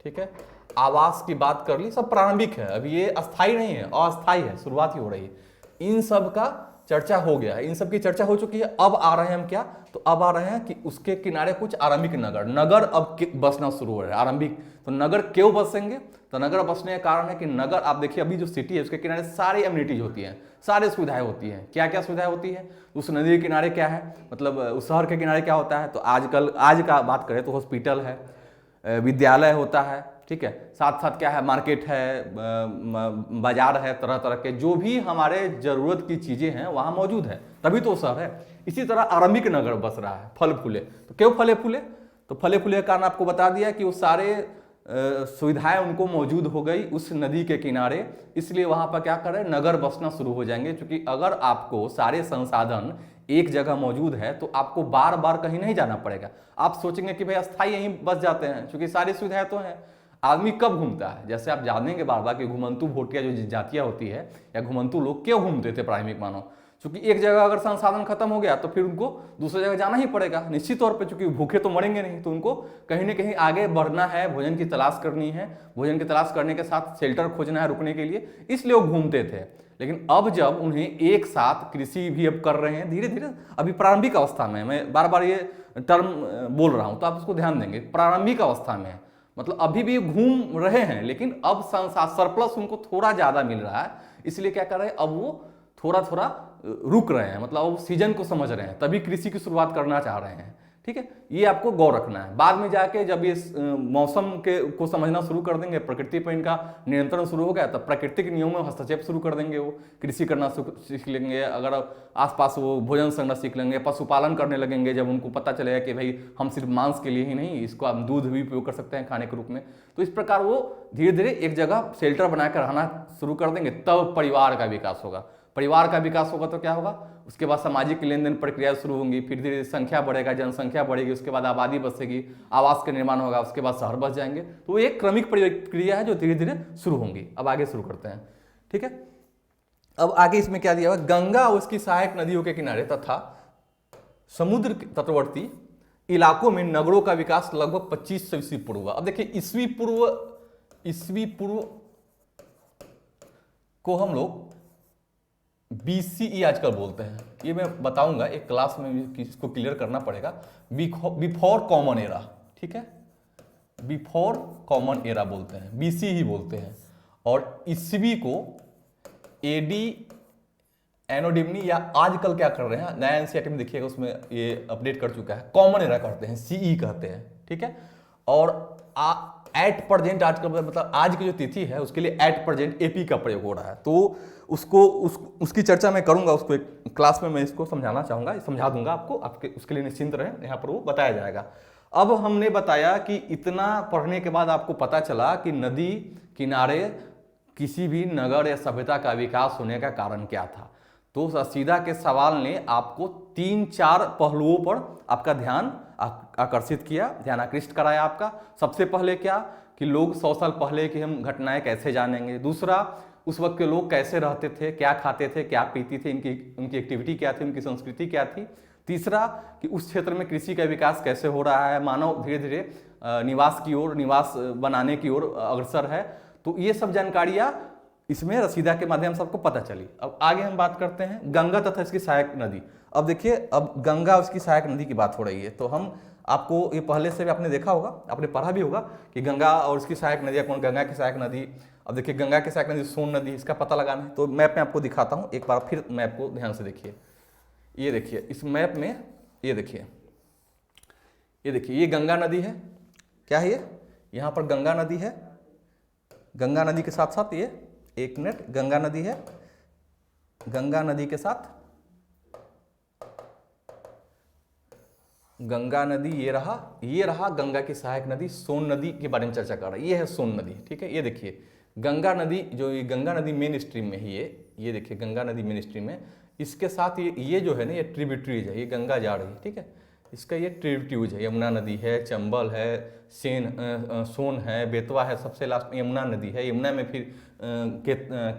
ठीक है, आवास की बात कर ली, सब प्रारंभिक है, अभी ये अस्थाई नहीं है, अस्थाई है, शुरुआत ही हो रही है। इन सब का चर्चा हो गया है, इन सब की चर्चा हो चुकी है। अब आ रहे हैं हम क्या, तो अब आ रहे हैं कि उसके किनारे कुछ आरंभिक नगर अब बसना शुरू हो रहा है, आरंभिक। तो नगर क्यों बसेंगे, तो नगर बसने का कारण है कि नगर, आप देखिए अभी जो सिटी है उसके किनारे सारी एमिनिटीज होती हैं, सारी सुविधाएं होती हैं। क्या क्या सुविधाएं होती है, उस नदी के किनारे क्या है, मतलब उस शहर के किनारे क्या होता है, तो आज का बात करें तो हॉस्पिटल है, विद्यालय होता है, ठीक है, साथ साथ क्या है, मार्केट है, बाजार है, तरह तरह के जो भी हमारे जरूरत की चीजें हैं वहाँ मौजूद है, तभी तो शहर है। इसी तरह आरंभिक नगर बस रहा है, फल फूले। तो क्यों फले फूले, तो फले फूले का कारण आपको बता दिया कि वो सारे सुविधाएं उनको मौजूद हो गई उस नदी के किनारे, इसलिए वहां पर क्या करें, नगर बसना शुरू हो जाएंगे। क्योंकि अगर आपको सारे संसाधन एक जगह मौजूद है तो आपको बार बार कहीं नहीं जाना पड़ेगा। आप सोचेंगे कि भाई अस्थाई यहीं बस जाते हैं, क्योंकि सारी सुविधाएं तो हैं। आदमी कब घूमता है, जैसे आप जानेंगे बार बार कि घुमंतु भोटिया जो जातियां होती है या घुमंतु लोग क्यों घूमते थे प्रारंभिक मानव, क्योंकि एक जगह अगर संसाधन खत्म हो गया तो फिर उनको दूसरी जगह जाना ही पड़ेगा निश्चित तौर पे, क्योंकि भूखे तो मरेंगे नहीं, तो उनको कहीं ना कहीं आगे बढ़ना है, भोजन की तलाश करनी है, भोजन की तलाश करने के साथ शेल्टर खोजना है रुकने के लिए, इसलिए वो घूमते थे। लेकिन अब जब उन्हें एक साथ कृषि भी अब कर रहे हैं धीरे धीरे, अभी प्रारंभिक अवस्था में, मैं बार बार ये टर्म बोल रहा हूं तो आप उसको ध्यान देंगे, प्रारंभिक अवस्था में है, मतलब अभी भी घूम रहे हैं, लेकिन अब सरप्लस उनको थोड़ा ज्यादा मिल रहा है, इसलिए क्या कर रहे हैं, अब वो थोड़ा थोड़ा रुक रहे हैं, मतलब अब सीजन को समझ रहे हैं, तभी कृषि की शुरुआत करना चाह रहे हैं। ठीक है, ये आपको गौर रखना है। बाद में जाके जब ये मौसम के को समझना शुरू कर देंगे, प्रकृति पर इनका नियंत्रण शुरू हो गया, तब प्राकृतिक नियमों में हस्तक्षेप शुरू कर देंगे, वो कृषि करना सीख लेंगे, अगर आसपास वो भोजन संग्रह सीख लेंगे, पशुपालन करने लगेंगे, जब उनको पता चलेगा कि भाई हम सिर्फ मांस के लिए ही नहीं, इसको हम दूध भी उपयोग कर सकते हैं खाने के रूप में, तो इस प्रकार वो धीरे धीरे एक जगह शेल्टर बनाकर रहना शुरू कर देंगे, तब परिवार का विकास होगा। परिवार का विकास होगा तो क्या होगा, उसके बाद सामाजिक लेन देन प्रक्रिया शुरू होंगी, फिर धीरे धीरे संख्या बढ़ेगा, जनसंख्या बढ़ेगी, उसके बाद आबादी बसेगी, आवास का निर्माण होगा, उसके बाद शहर बस जाएंगे, तो एक क्रमिक प्रक्रिया है जो धीरे धीरे शुरू होंगी। अब आगे शुरू करते हैं। ठीक है, अब आगे इसमें क्या दिया हुआ, गंगा और उसकी सहायक नदियों के किनारे तथा समुद्र तटवर्ती इलाकों में नगरों का विकास लगभग 2500 ईस्वी पूर्व हुआ। अब देखिए ईस्वी पूर्व को हम लोग BCE आजकल बोलते हैं, ये मैं बताऊंगा एक क्लास में, इसको क्लियर करना पड़ेगा। बिफोर कॉमन एरा, ठीक है, बिफोर कॉमन एरा बोलते हैं, BC ही बोलते हैं, और ईस्वी को AD एनोडिमनी, या आजकल क्या कर रहे हैं, नया एनसीईआरटी में देखिएगा उसमें ये अपडेट कर चुका है, कॉमन एरा करते हैं, CE कहते हैं। ठीक है, और एट प्रेजेंट आजकल मतलब आज की जो तिथि है उसके लिए एट प्रेजेंट AP का प्रयोग हो रहा है, तो उसकी चर्चा मैं करूंगा, उसको एक क्लास में मैं इसको समझाना चाहूंगा, समझा दूंगा आपको, आपके उसके लिए निश्चिंत रहें, यहाँ पर वो बताया जाएगा। अब हमने बताया कि इतना पढ़ने के बाद आपको पता चला कि नदी किनारे किसी भी नगर या सभ्यता का विकास होने का कारण क्या था। तो रसीदा के सवाल ने आपको 3-4 पहलुओं पर आपका ध्यान आकर्षित किया, ध्यान आकृष्ट कराया आपका। सबसे पहले क्या कि लोग 100 साल पहले की हम घटनाएं कैसे जानेंगे। दूसरा, उस वक्त के लोग कैसे रहते थे, क्या खाते थे, क्या पीते थे, उनकी एक्टिविटी क्या थी, उनकी संस्कृति क्या थी। तीसरा कि उस क्षेत्र में कृषि का विकास कैसे हो रहा है, मानव धीरे धीरे निवास की ओर, निवास बनाने की ओर अग्रसर है। तो ये सब जानकारियां इसमें रसीदा के माध्यम से आपको पता चली। अब आगे हम बात करते हैं गंगा तथा इसकी सहायक नदी। अब देखिए, अब गंगा उसकी सहायक नदी की बात हो रही है, तो हम आपको ये पहले से भी आपने देखा होगा, आपने पढ़ा भी होगा कि गंगा और इसकी सहायक नदियाँ कौन। गंगा की सहायक नदी, अब देखिए गंगा की सहायक नदी सोन नदी, इसका पता लगाना है तो मैप में आपको दिखाता हूँ एक बार फिर, मैप को ध्यान से देखिए। ये देखिए इस मैप में, ये देखिए ये गंगा नदी है, क्या है ये, यहाँ पर गंगा नदी है, गंगा नदी के साथ साथ ये, एक मिनट, गंगा नदी है, गंगा नदी के साथ गंगा नदी ये रहा गंगा की सहायक नदी सोन नदी के बारे में चर्चा कर रहा है, ये है सोन नदी। ठीक है, ये देखिए गंगा नदी, जो ये गंगा नदी मेन स्ट्रीम में ही है, ये देखिए गंगा नदी मेन स्ट्रीम में, इसके साथ ये जो है ना, ये ट्रिब्यूटरीज है, ये गंगा जा रही है। ठीक है, इसका ये ट्रिब्यूटरीज है, यमुना नदी है, चंबल है, सोन है, बेतवा है, सबसे लास्ट में यमुना नदी है, यमुना में फिर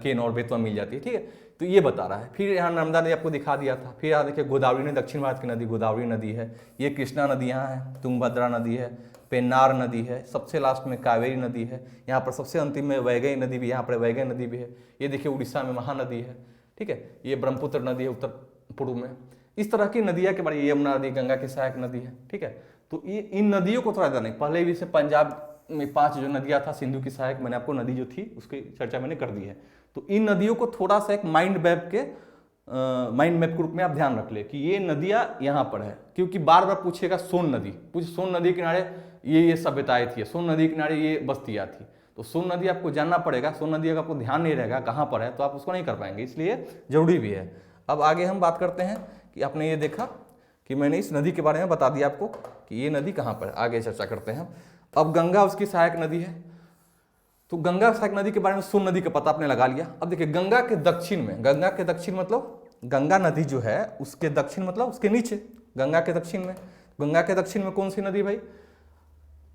केन और बेतवा मिल जाती है। ठीक है, तो ये बता रहा है। फिर यहाँ नर्मदा नदी आपको दिखा दिया था। फिर यहाँ देखिए गोदावरी ने, दक्षिण भारत की नदी गोदावरी नदी है, ये कृष्णा नदी यहाँ है, तुंगभद्रा नदी है, पेन्नार नदी है, सबसे लास्ट में कावेरी नदी है, यहाँ पर सबसे अंतिम में वैगई नदी भी, यहाँ पर वैगई नदी भी है। ये देखिए उड़ीसा में महानदी है। ठीक है, ये ब्रह्मपुत्र नदी है उत्तर पूर्व में। इस तरह की नदियाँ के बारे, यमुना नदी गंगा की सहायक नदी है। ठीक है, तो ये इन नदियों को थोड़ा नहीं, पहले भी से पंजाब में 5 जो नदियाँ था सिंधु की सहायक, मैंने आपको नदी जो थी उसकी चर्चा मैंने कर दी है। तो इन नदियों को थोड़ा सा एक माइंड मैप के रूप में आप ध्यान रख ले कि ये नदियाँ यहाँ पर है, क्योंकि बार बार पूछेगा सोन नदी, सोन नदी के किनारे ये सभ्यताएं थी, सोन नदी के किनारे ये बस्तियाँ थी। तो सोन नदी आपको जानना पड़ेगा, सोन नदी अगर आपको ध्यान नहीं रहेगा कहाँ पर है तो आप उसको नहीं कर पाएंगे, इसलिए जरूरी भी है। अब आगे हम बात करते हैं कि आपने ये देखा कि मैंने इस नदी के बारे में बता दिया आपको कि ये नदी कहाँ पर है, आगे चर्चा करते हैं। अब गंगा उसकी सहायक नदी है, तो गंगा सहायक नदी के बारे में सोन नदी का पता आपने लगा लिया। अब देखिए गंगा के दक्षिण में, गंगा के दक्षिण मतलब गंगा नदी जो है उसके दक्षिण मतलब उसके नीचे, गंगा के दक्षिण में, गंगा के दक्षिण में कौन सी नदी भाई,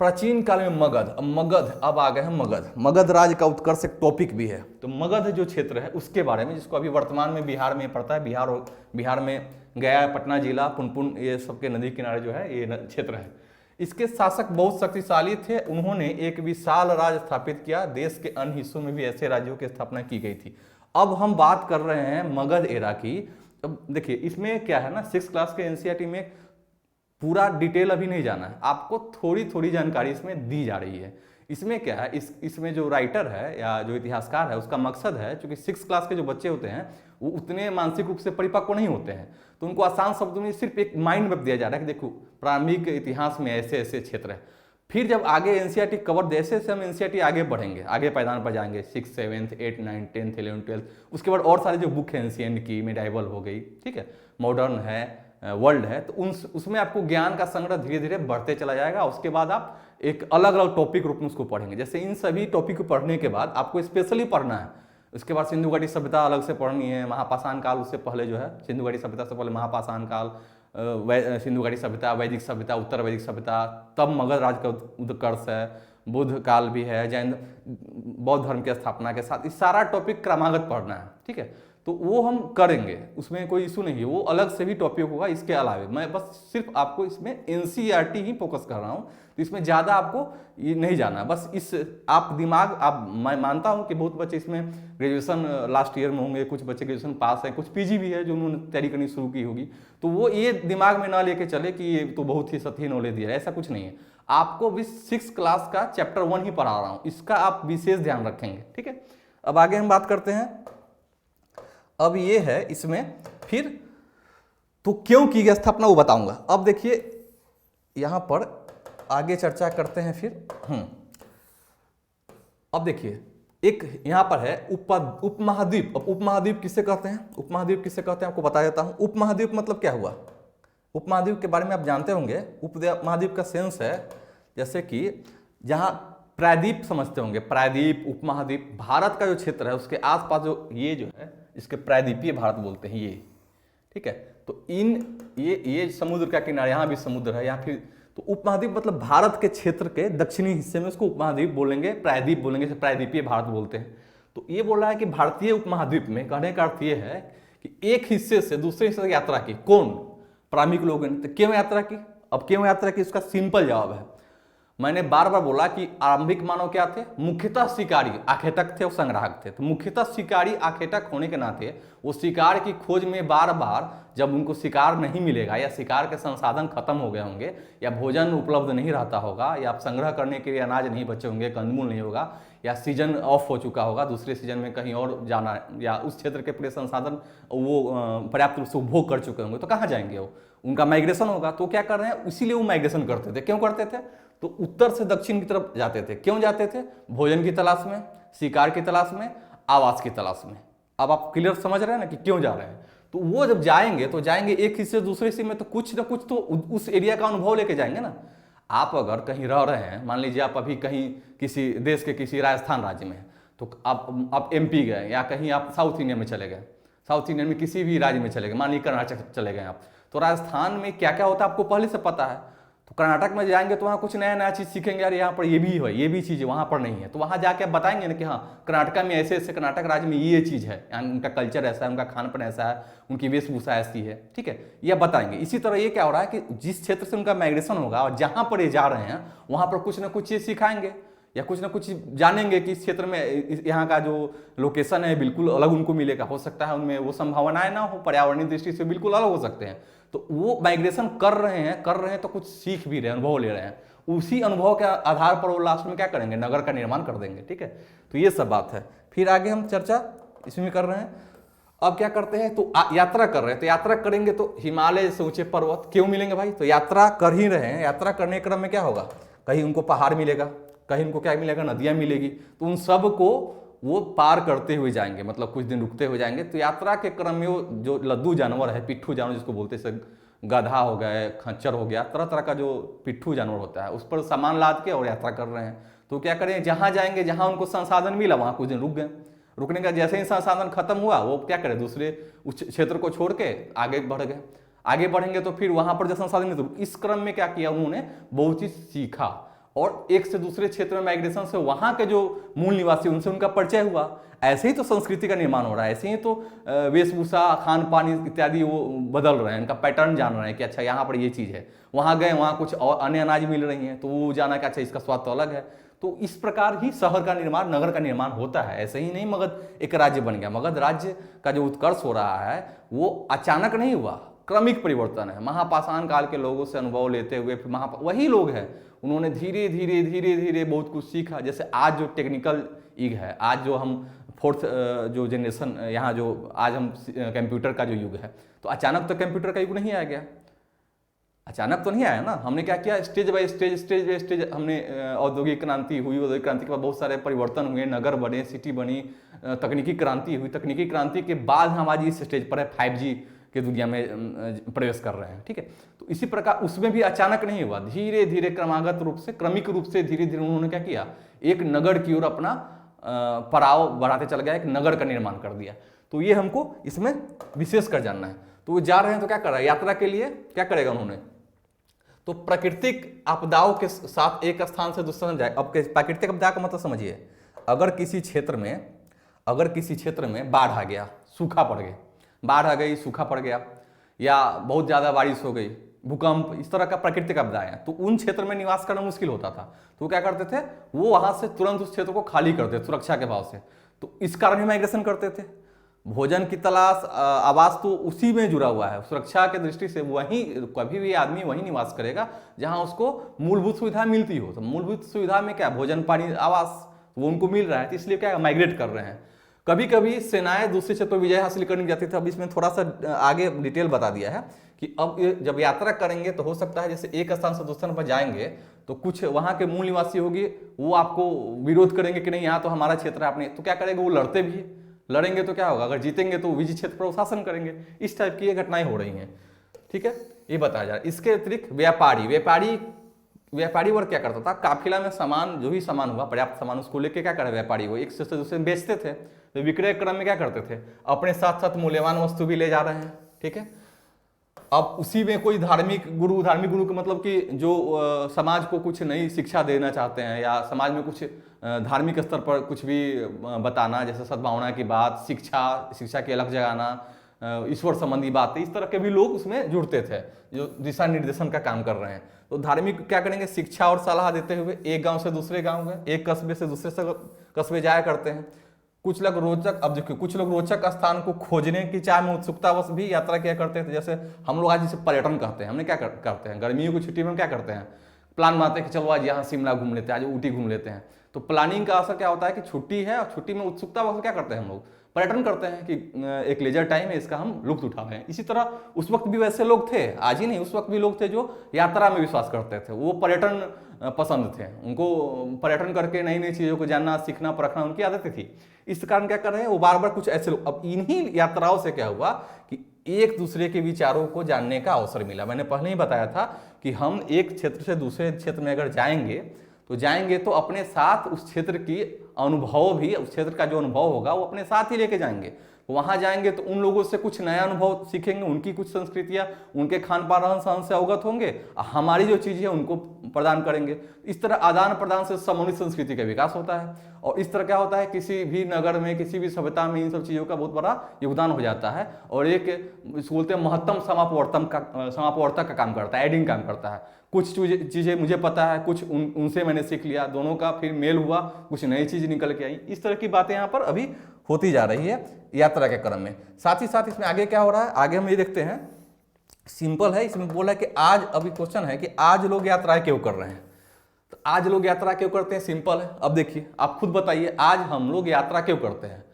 प्राचीन काल में मगध, अब आ गए हैं मगध राज का उत्कर्ष एक टॉपिक भी है। तो मगध जो क्षेत्र है उसके बारे में, जिसको अभी वर्तमान में बिहार में पड़ता है, बिहार में गया, पटना जिला, पुनपुन, ये सबके नदी किनारे जो है ये क्षेत्र है। इसके शासक बहुत शक्तिशाली थे, उन्होंने एक विशाल राज्य स्थापित किया, देश के अन्य हिस्सों में भी ऐसे राज्यों की स्थापना की गई थी। अब हम बात कर रहे हैं मगध एरा की। अब देखिए इसमें क्या है ना, 6 क्लास के एनसीईआरटी में पूरा डिटेल अभी नहीं जाना है, आपको थोड़ी थोड़ी जानकारी इसमें दी जा रही है। इसमें क्या है, इसमें जो राइटर है या जो इतिहासकार है उसका मकसद है, क्योंकि 6 क्लास के जो बच्चे होते हैं वो उतने मानसिक रूप से परिपक्व नहीं होते हैं, तो उनको आसान शब्दों में सिर्फ एक माइंड मैप दिया जा रहा है कि देखो प्रारंभिक इतिहास में ऐसे ऐसे क्षेत्र है। फिर जब आगे एनसीईआरटी कवर, जैसे जैसे हम एनसीईआरटी आगे बढ़ेंगे, आगे पायदान पर जाएंगे 6, 7, 8, 9, 10, 11, 12, उसके बाद और सारे जो बुक है एंशिएंट की, मेडाइवल हो गई, ठीक है, मॉडर्न है, वर्ल्ड है, तो उसमें आपको ज्ञान का संग्रह धीरे धीरे बढ़ते चला जाएगा। उसके बाद आप एक अलग अलग टॉपिक रूप में उसको पढ़ेंगे। जैसे इन सभी टॉपिक को पढ़ने के बाद आपको स्पेशली पढ़ना है, उसके बाद सिंधु घाटी सभ्यता अलग से पढ़नी है, महापाषाण काल उससे पहले जो है, सिंधु घाटी सभ्यता से पहले महापाषाण काल, सिंधु घाटी सभ्यता, वैदिक सभ्यता, उत्तर वैदिक सभ्यता, तब मगध राज का उत्कर्ष है, बुद्ध काल भी है, जैन बौद्ध धर्म की स्थापना के साथ, इस सारा टॉपिक क्रमागत पढ़ना है, ठीक है। तो वो हम करेंगे, उसमें कोई इशू नहीं है, वो अलग से भी टॉपिक होगा। इसके अलावा मैं बस सिर्फ आपको इसमें एनसीईआरटी ही फोकस कर रहा हूँ, तो इसमें ज़्यादा आपको ये नहीं जाना, बस इस आप दिमाग आप, मैं मानता हूँ कि बहुत बच्चे इसमें ग्रेजुएशन लास्ट ईयर में होंगे, कुछ बच्चे ग्रेजुएशन पास हैं, कुछ पीजी भी है जो उन्होंने तैयारी करनी शुरू की होगी, तो वो ये दिमाग में ना लेके चले कि ये तो बहुत ही सतही नॉलेज दिया है, ऐसा कुछ नहीं है। आपको भी 6 क्लास का चैप्टर 1 ही पढ़ा रहा हूँ, इसका आप विशेष ध्यान रखेंगे, ठीक है। अब आगे हम बात करते हैं। अब ये है इसमें फिर तो क्यों की गई स्थापना वो बताऊंगा। अब देखिए यहां पर आगे चर्चा करते हैं फिर। अब देखिए एक यहां पर है उपमहाद्वीप। अब उपमहाद्वीप किसे कहते हैं, उपमहाद्वीप किसे कहते हैं आपको बता देता हूं। उपमहाद्वीप मतलब क्या हुआ, उपमहाद्वीप के बारे में आप जानते होंगे। उपमहाद्वीप का सेंस है जैसे कि जहां प्रायद्वीप समझते होंगे, प्रायद्वीप, उपमहाद्वीप, भारत का जो क्षेत्र है उसके आसपास जो ये जो है इसके प्रायद्वीपीय भारत बोलते हैं ये, ठीक है। तो ये समुद्र का किनारा, यहाँ भी समुद्र है, यहाँ फिर तो उपमहाद्वीप मतलब भारत के क्षेत्र के दक्षिणी हिस्से में उसको उपमहाद्वीप बोलेंगे, प्रायद्वीप बोलेंगे, प्रायद्वीपीय भारत बोलते हैं। तो ये बोल रहा है कि भारतीय उपमहाद्वीप में, कहने का अर्थ ये है कि एक हिस्से से दूसरे हिस्से तक यात्रा की, कौन, प्रारंभिक लोगों ने। तो क्यों यात्रा की, अब क्यों यात्रा की इसका सिंपल जवाब है, मैंने बार बार बोला कि आरंभिक मानव क्या थे, मुख्यतः शिकारी, आखेटक थे और संग्राहक थे। तो मुख्यतः शिकारी आखेटक होने के नाते वो शिकार की खोज में बार बार, जब उनको शिकार नहीं मिलेगा या शिकार के संसाधन खत्म हो गए होंगे या भोजन उपलब्ध नहीं रहता होगा या संग्रह करने के लिए अनाज नहीं बचे होंगे, कंदमूल नहीं होगा या सीजन ऑफ हो चुका होगा, दूसरे सीजन में कहीं और जाना या उस क्षेत्र के पूरे संसाधन वो पर्याप्त रूप से उपभोग कर चुके होंगे, तो कहाँ जाएंगे वो, उनका माइग्रेशन होगा। तो क्या कर रहे हैं, इसीलिए वो माइग्रेशन करते थे। क्यों करते थे, तो उत्तर से दक्षिण की तरफ जाते थे। क्यों जाते थे, भोजन की तलाश में, शिकार की तलाश में, आवास की तलाश में। अब आप क्लियर समझ रहे हैं ना कि क्यों जा रहे हैं। तो वो जब जाएंगे तो जाएंगे एक हिस्से से दूसरे हिस्से में, तो कुछ ना कुछ तो उस एरिया का अनुभव लेके जाएंगे ना। आप अगर कहीं रह रहे हैं, मान लीजिए आप अभी कहीं किसी देश के किसी राजस्थान राज्य में, तो आप एमपी गए या कहीं आप साउथ इंडिया में चले गए, साउथ इंडिया में किसी भी राज्य में चले गए, मान लीजिए कर्नाटक चले गए आप, तो राजस्थान में क्या क्या होता है आपको पहले से पता है। तो कर्नाटक में जाएंगे तो वहाँ कुछ नया नया चीज़ सीखेंगे, यार यहाँ पर ये भी है, ये भी चीज़ वहाँ पर नहीं है। तो वहाँ जाके आप बताएंगे ना कि हाँ कर्नाटक में ऐसे ऐसे, कर्नाटक राज्य में ये चीज़ है, उनका कल्चर ऐसा है, उनका खान पान ऐसा है, उनकी वेशभूषा ऐसी है, ठीक है, ये बताएंगे। इसी तरह ये क्या हो रहा है कि जिस क्षेत्र से उनका माइग्रेशन होगा और जहाँ पर ये जा रहे हैं वहाँ पर कुछ ना कुछ चीज़ सिखाएंगे या कुछ ना कुछ जानेंगे कि इस क्षेत्र में यहाँ का जो लोकेशन है बिल्कुल अलग उनको मिलेगा। हो सकता है उनमें वो संभावनाएं ना हो, पर्यावरणीय दृष्टि से बिल्कुल अलग हो सकते हैं। तो वो माइग्रेशन कर रहे हैं तो कुछ सीख भी रहे हैं, अनुभव ले रहे हैं। उसी अनुभव के आधार पर वो लास्ट में क्या करेंगे, नगर का निर्माण कर देंगे, ठीक है। तो ये सब बात है। फिर आगे हम चर्चा इसमें कर रहे हैं। अब क्या करते हैं, तो यात्रा कर रहे हैं, तो यात्रा करेंगे तो हिमालय से ऊंचे पर्वत क्यों मिलेंगे भाई, तो यात्रा कर ही रहे हैं। यात्रा करने के क्रम में क्या होगा, कहीं उनको पहाड़ मिलेगा, कहीं उनको क्या मिलेगा, नदियां मिलेगी। तो उन सब को वो पार करते हुए जाएंगे, मतलब कुछ दिन रुकते हुए जाएंगे। तो यात्रा के क्रम में वो जो लद्दू जानवर है, पिट्ठू जानवर जिसको बोलते हैं, गधा हो गए, खच्चर हो गया, तरह तरह का जो पिट्ठू जानवर होता है, उस पर सामान लाद के और यात्रा कर रहे हैं। तो क्या करें, जहाँ जाएंगे जहाँ उनको संसाधन मिला वहाँ कुछ दिन रुक गए। रुकने का जैसे ही संसाधन खत्म हुआ वो क्या करें, दूसरे उस क्षेत्र को छोड़ के आगे बढ़ गए। आगे बढ़ेंगे तो फिर वहाँ पर जो संसाधन मिले, तो इस क्रम में क्या किया उन्होंने, बहुत चीज सीखा। और एक से दूसरे क्षेत्र में माइग्रेशन से वहाँ के जो मूल निवासी उनसे उनका परिचय हुआ। ऐसे ही तो संस्कृति का निर्माण हो रहा है, ऐसे ही तो वेशभूषा, खान पान इत्यादि वो बदल रहे हैं, इनका पैटर्न जान रहे हैं कि अच्छा यहाँ पर ये चीज़ है, वहाँ गए वहाँ कुछ और अन्य अनाज मिल रही हैं तो वो जाना कि अच्छा इसका स्वाद तो अलग है। तो इस प्रकार ही शहर का निर्माण, नगर का निर्माण होता है। ऐसे ही नहीं मगध एक राज्य बन गया। मगध राज्य का जो उत्कर्ष हो रहा है वो अचानक नहीं हुआ, क्रमिक परिवर्तन है। महापाषाण काल के लोगों से अनुभव लेते हुए फिर वही लोग हैं, उन्होंने धीरे धीरे धीरे धीरे बहुत कुछ सीखा। जैसे आज जो टेक्निकल युग है, आज जो हम फोर्थ जो जनरेशन यहाँ जो आज हम कंप्यूटर का जो युग है, तो अचानक तो कंप्यूटर का युग नहीं आ गया, अचानक तो नहीं आया ना। हमने क्या किया, stage by stage, stage by stage हमने औद्योगिक क्रांति हुई, औद्योगिक क्रांति के बाद बहुत सारे परिवर्तन हुए, नगर बने, सिटी बनी, तकनीकी क्रांति हुई। तकनीकी क्रांति के बाद हम आज इस स्टेज पर है, 5G के दुनिया में प्रवेश कर रहे हैं, ठीक है। तो इसी प्रकार उसमें भी अचानक नहीं हुआ, धीरे धीरे क्रमागत रूप से, क्रमिक रूप से धीरे धीरे उन्होंने क्या किया, एक नगर की ओर अपना पड़ाव बढ़ाते चल गया, एक नगर का निर्माण कर दिया। तो ये हमको इसमें विशेष कर जानना है। तो वो जा रहे हैं तो क्या कर रहा है, यात्रा के लिए क्या करेगा उन्होंने, तो प्राकृतिक आपदाओं के साथ एक स्थान से दूसरे स्थान जाए। अब प्राकृतिक आपदा का मतलब समझिए, अगर किसी क्षेत्र में बाढ़ आ गया, सूखा पड़ गया, बाढ़ आ गई, सूखा पड़ गया, या बहुत ज़्यादा बारिश हो गई, भूकंप, इस तरह का प्राकृतिक आपदा है, तो उन क्षेत्र में निवास करना मुश्किल होता था। तो क्या करते थे, वो वहाँ से तुरंत उस क्षेत्र को खाली करते थे सुरक्षा के भाव से। तो इस कारण ही माइग्रेशन करते थे। भोजन की तलाश, आवास तो उसी में जुड़ा हुआ है, सुरक्षा के दृष्टि से वहीं कभी भी आदमी वहीं निवास करेगा जहां उसको मूलभूत सुविधा मिलती हो। तो मूलभूत सुविधा में क्या, भोजन, पानी, आवास, वो उनको मिल रहा है, तो इसलिए क्या माइग्रेट कर रहे हैं। कभी कभी सेनाएं दूसरे क्षेत्र पर विजय हासिल करने जाती थी। अब इसमें थोड़ा सा आगे डिटेल बता दिया है कि अब जब यात्रा करेंगे तो हो सकता है जैसे एक स्थान से दूसरे स्थान पर जाएंगे तो कुछ वहाँ के मूल निवासी होंगे, वो आपको विरोध करेंगे कि नहीं यहाँ तो हमारा क्षेत्र है, आपने तो क्या करेंगे, वो लड़ते भी है। लड़ेंगे तो क्या होगा, अगर जीतेंगे तो विजय क्षेत्र पर शासन करेंगे। इस टाइप की ये घटनाएं हो रही हैं, ठीक है, ये बताया जा रहा है। इसके अतिरिक्त व्यापारी वर्ग क्या करता था, काफिला में सामान, जो भी सामान हुआ, पर्याप्त सामान, उसको लेके क्या करे, व्यापारी वो एक से दूसरे में बेचते थे। तो विक्रय क्रम में क्या करते थे, अपने साथ साथ मूल्यवान वस्तु भी ले जा रहे हैं, ठीक है। अब उसी में कोई धार्मिक गुरु का मतलब कि जो समाज को कुछ नई शिक्षा देना चाहते हैं, या समाज में कुछ धार्मिक स्तर पर कुछ भी बताना, जैसे सद्भावना की बात, शिक्षा की अलग जगाना, ईश्वर संबंधी बातें, इस तरह के भी लोग उसमें जुड़ते थे जो दिशा निर्देशन का काम कर रहे हैं। तो धार्मिक क्या करेंगे, शिक्षा और सलाह देते हुए एक गांव से दूसरे गांव में, एक कस्बे से दूसरे कस्बे जाया करते हैं। कुछ लोग रोचक स्थान को खोजने की चाह में उत्सुकतावश भी यात्रा किया करते थे। जैसे हम लोग आज जिसे पर्यटन कहते हैं, हमने क्या करते हैं, गर्मियों की छुट्टी में क्या करते हैं, प्लान बनाते हैं कि चलो आज यहाँ शिमला घूम लेते हैं, आज ऊटी घूम लेते हैं। तो प्लानिंग का असर क्या होता है कि छुट्टी है और छुट्टी में उत्सुकतावश क्या करते हैं, हम लोग पर्यटन करते हैं कि एक लेजर टाइम है, इसका हम लुत्फ उठा रहे हैं। इसी तरह उस वक्त भी वैसे लोग थे, आज ही नहीं, उस वक्त भी लोग थे जो यात्रा में विश्वास करते थे, वो पर्यटन पसंद थे, उनको पर्यटन करके नई नई चीज़ों को जानना, सीखना, परखना उनकी आदतें थी। इस कारण क्या कर रहे हैं, वो बार बार कुछ ऐसे लोग, अब इन्हीं यात्राओं से क्या हुआ कि एक दूसरे के विचारों को जानने का अवसर मिला। मैंने पहले ही बताया था कि हम एक क्षेत्र से दूसरे क्षेत्र में अगर जाएंगे तो अपने साथ उस क्षेत्र की अनुभव भी, उस क्षेत्र का जो अनुभव होगा वो अपने साथ ही लेके जाएंगे। वहाँ जाएंगे तो उन लोगों से कुछ नया अनुभव सीखेंगे, उनकी कुछ संस्कृतियाँ, उनके खान पान रहन सहन से अवगत होंगे, हमारी जो चीज़ें हैं उनको प्रदान करेंगे। इस तरह आदान प्रदान से समन्वित संस्कृति का विकास होता है। और इस तरह क्या होता है, किसी भी नगर में, किसी भी सभ्यता में इन सब चीज़ों का बहुत बड़ा योगदान हो जाता है और एक बोलते हैं महत्तम समापवर्तक का काम करता है, एडिंग काम करता है। कुछ चीज़ें मुझे पता है, कुछ उनसे मैंने सीख लिया, दोनों का फिर मेल हुआ, कुछ नई चीज़ निकल के आई। इस तरह की बातें यहाँ पर अभी होती जा रही है यात्रा के क्रम में। साथ ही साथ इसमें आगे क्या हो रहा है, आगे हम ये देखते हैं, सिंपल है, इसमें बोला है कि आज, अभी क्वेश्चन है कि आज लोग यात्राएं क्यों कर रहे हैं। तो आज लोग यात्रा क्यों करते हैं, सिंपल है। अब देखिए, आप खुद बताइए, आज हम लोग यात्रा क्यों करते हैं।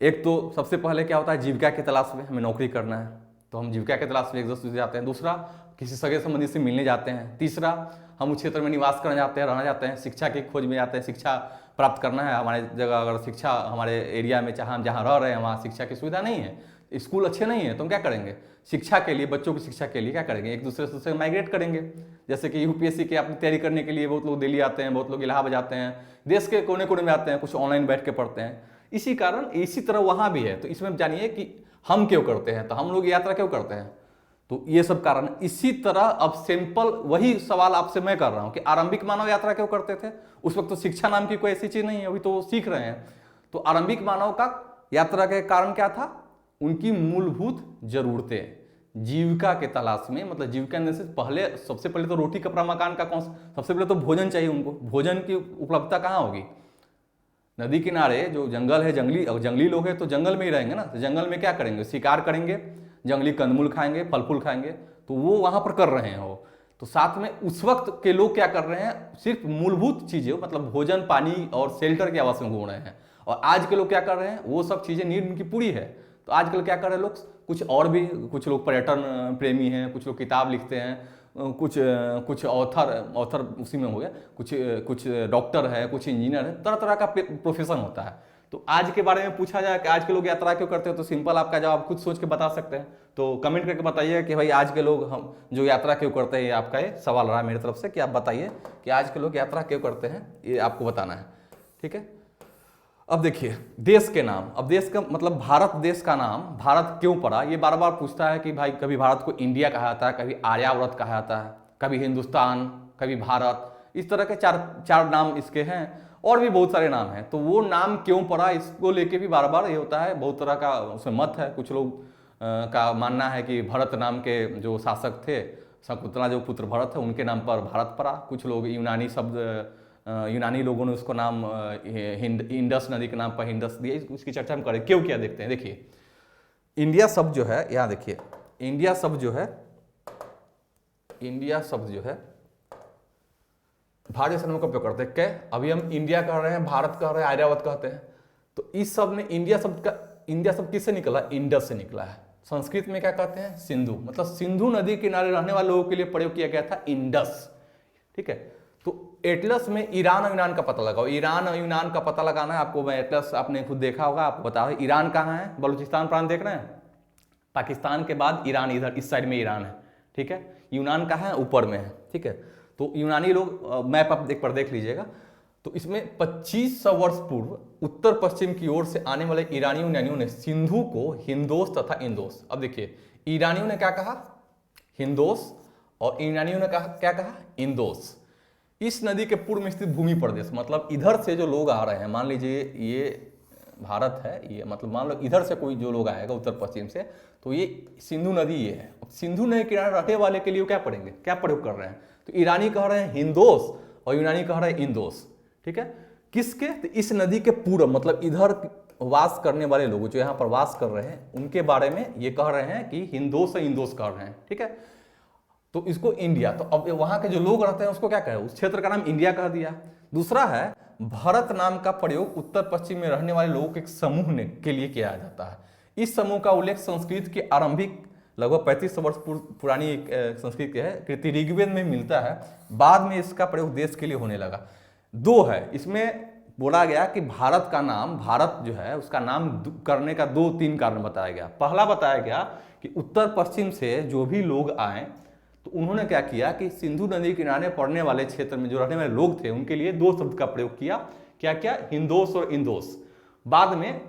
एक तो सबसे पहले क्या होता है, जीविका की तलाश में, हमें नौकरी करना है तो हम जीविका की तलाश में एक दूसरे से जाते हैं। दूसरा, किसी सगे संबंधी से मिलने जाते हैं। तीसरा, हम उस क्षेत्र में निवास करने जाते हैं, रहना जाते हैं, शिक्षा की खोज में जाते हैं, शिक्षा प्राप्त करना है। हमारे जगह अगर शिक्षा, हमारे एरिया में हम जहाँ रह रहे हैं वहाँ शिक्षा की सुविधा नहीं है, स्कूल अच्छे नहीं है, तो हम क्या करेंगे, शिक्षा के लिए, बच्चों की शिक्षा के लिए क्या करेंगे, एक दूसरे से माइग्रेट करेंगे। जैसे कि यूपीएससी की अपनी तैयारी करने के लिए बहुत लोग दिल्ली आते हैं, बहुत लोग इलाहाबाद जाते हैं, देश के कोने कोने में आते हैं, कुछ ऑनलाइन बैठ के पढ़ते हैं। इसी कारण इसी तरह वहाँ भी है। तो इसमें जानिए कि हम क्यों करते हैं, तो हम लोग यात्रा क्यों करते हैं, तो ये सब कारण। इसी तरह अब सिंपल वही सवाल आपसे मैं कर रहा हूं कि आरंभिक मानव यात्रा क्यों करते थे? उस वक्त तो शिक्षा नाम की कोई ऐसी चीज नहीं है, अभी तो सीख रहे हैं। तो आरंभिक मानव का यात्रा का कारण क्या था? उनकी मूलभूत जरूरतें, जीविका के तलाश में, मतलब जीविका ने से पहले, सबसे पहले तो रोटी कपड़ा मकान का कौन, सबसे पहले तो भोजन चाहिए उनको। भोजन की उपलब्धता कहाँ होगी? नदी किनारे जो जंगल है, जंगली लोग हैं तो जंगल में ही रहेंगे ना। तो जंगल में क्या करेंगे? शिकार करेंगे, जंगली कंदमूल खाएंगे, फल फूल खाएंगे, तो वो वहां पर कर रहे हैं वो। तो साथ में उस वक्त के लोग क्या कर रहे हैं? सिर्फ मूलभूत चीजें, मतलब भोजन, पानी और शेल्टर की आवास में घूम रहे हैं। और आज के लोग क्या कर रहे हैं? वो सब चीजें नीड उनकी पूरी है। तो आजकल क्या कर रहे हैं लोग? कुछ और भी, कुछ लोग पर्यटन प्रेमी हैं, कुछ लोग किताब लिखते हैं, कुछ ऑथर उसी में हो गया, कुछ डॉक्टर है, कुछ इंजीनियर है, तरह तरह का प्रोफेशन होता है। तो आज के बारे में पूछा जाए कि आज के लोग यात्रा क्यों करते हैं, तो सिंपल आपका जवाब खुद सोच के बता सकते हैं। तो कमेंट करके बताइए कि भाई आज के लोग हम जो यात्रा क्यों करते हैं। ये आपका ये सवाल रहा मेरी तरफ से कि आप बताइए कि आज के लोग यात्रा क्यों करते हैं, ये आपको बताना है। ठीक है, अब देखिए देश के नाम। अब देश का मतलब भारत देश का नाम भारत क्यों पड़ा? ये बार बार पूछता है कि भाई कभी भारत को इंडिया कहा जाता है, कभी आर्यावर्त कहा जाता है, कभी हिंदुस्तान, कभी भारत, इस तरह के चार नाम इसके हैं, और भी बहुत सारे नाम हैं। तो वो नाम क्यों पड़ा, इसको लेके भी बार बार ये होता है, बहुत तरह का उसमें मत है। कुछ लोग का मानना है कि भरत नाम के जो शासक थे, शकुंतला जो पुत्र भरत है, उनके नाम पर भारत पड़ा। कुछ लोग यूनानी लोगों ने उसको नाम इंडस नदी के नाम पर हिंदस दिया। उसकी चर्चा हम करें क्यों, क्या देखते हैं। देखिए इंडिया शब्द जो है, यहाँ देखिए इंडिया शब्द जो है भारतीय सैन्य का उपयोग करते हैं। क्या अभी हम इंडिया कह रहे हैं, भारत कह रहे हैं, आर्यावर्त कहते हैं। तो इस शब्द में इंडिया शब्द किससे निकला? इंडस से निकला है। संस्कृत में क्या कहते हैं? सिंधु, मतलब सिंधु नदी किनारे रहने वाले लोगों के लिए प्रयोग किया गया था इंडस। ठीक है, तो एटलस में ईरान और यूनान का पता लगाओ। ईरान और यूनान का पता लगाना है आपको। मैं एटलस आपने खुद देखा होगा, आपको बता रहा हूं। ईरान कहाँ है? बलूचिस्तान प्रांत देख रहे हैं? पाकिस्तान के बाद ईरान, इधर इस साइड में ईरान है। ठीक है, यूनान कहाँ है? ऊपर में है। ठीक है, तो यूनानी लोग, मैप आप देख लीजिएगा। तो इसमें 2500 वर्ष पूर्व उत्तर पश्चिम की ओर से आने वाले ईरानियों ने सिंधु को हिंदोस तथा इंदोस। अब देखिए ईरानियों ने क्या कहा? हिंदोस, और ईरानियों ने क्या कहा? इंदोस। इस नदी के पूर्व में स्थित भूमि प्रदेश, मतलब इधर से जो लोग आ रहे हैं, मान लीजिए ये भारत है, ये मतलब मान लो इधर से कोई जो लोग आएगा उत्तर पश्चिम से, तो ये सिंधु नदी ये है। सिंधु नदी किनारे रहने वाले के लिए क्या पढ़ेंगे, क्या प्रयोग कर रहे हैं? तो ईरानी कह रहे हैं हिंदोस और यूनानी कह रहे हैं इंदोस। ठीक है, किसके? तो इस नदी के पूर्व, मतलब इधर वास करने वाले लोग जो यहाँ पर वास कर रहे हैं, उनके बारे में ये कह रहे हैं कि हिंदोस और इंदोस कह रहे हैं। ठीक है, तो इसको इंडिया, तो अब वहां के जो लोग रहते हैं उसको क्या कहे? उस क्षेत्र का नाम इंडिया कह दिया। दूसरा है भारत नाम का प्रयोग उत्तर पश्चिम में रहने वाले लोगों के एक समूह के लिए किया जाता है। इस समूह का उल्लेख संस्कृत के आरंभिक लगभग 3500 वर्ष पुरानी एक संस्कृत है कृति ऋग्वेद में मिलता है। बाद में इसका प्रयोग देश के लिए होने लगा। दो है, इसमें बोला गया कि भारत का नाम, भारत जो है उसका नाम करने का 2-3 कारण बताया गया। पहला बताया गया कि उत्तर पश्चिम से जो भी लोग आए तो उन्होंने क्या किया कि सिंधु नदी किनारे पड़ने वाले क्षेत्र में जो रहने वाले लोग थे उनके लिए 2 शब्द का प्रयोग किया। क्या क्या? हिंदोस और इंदोस। बाद में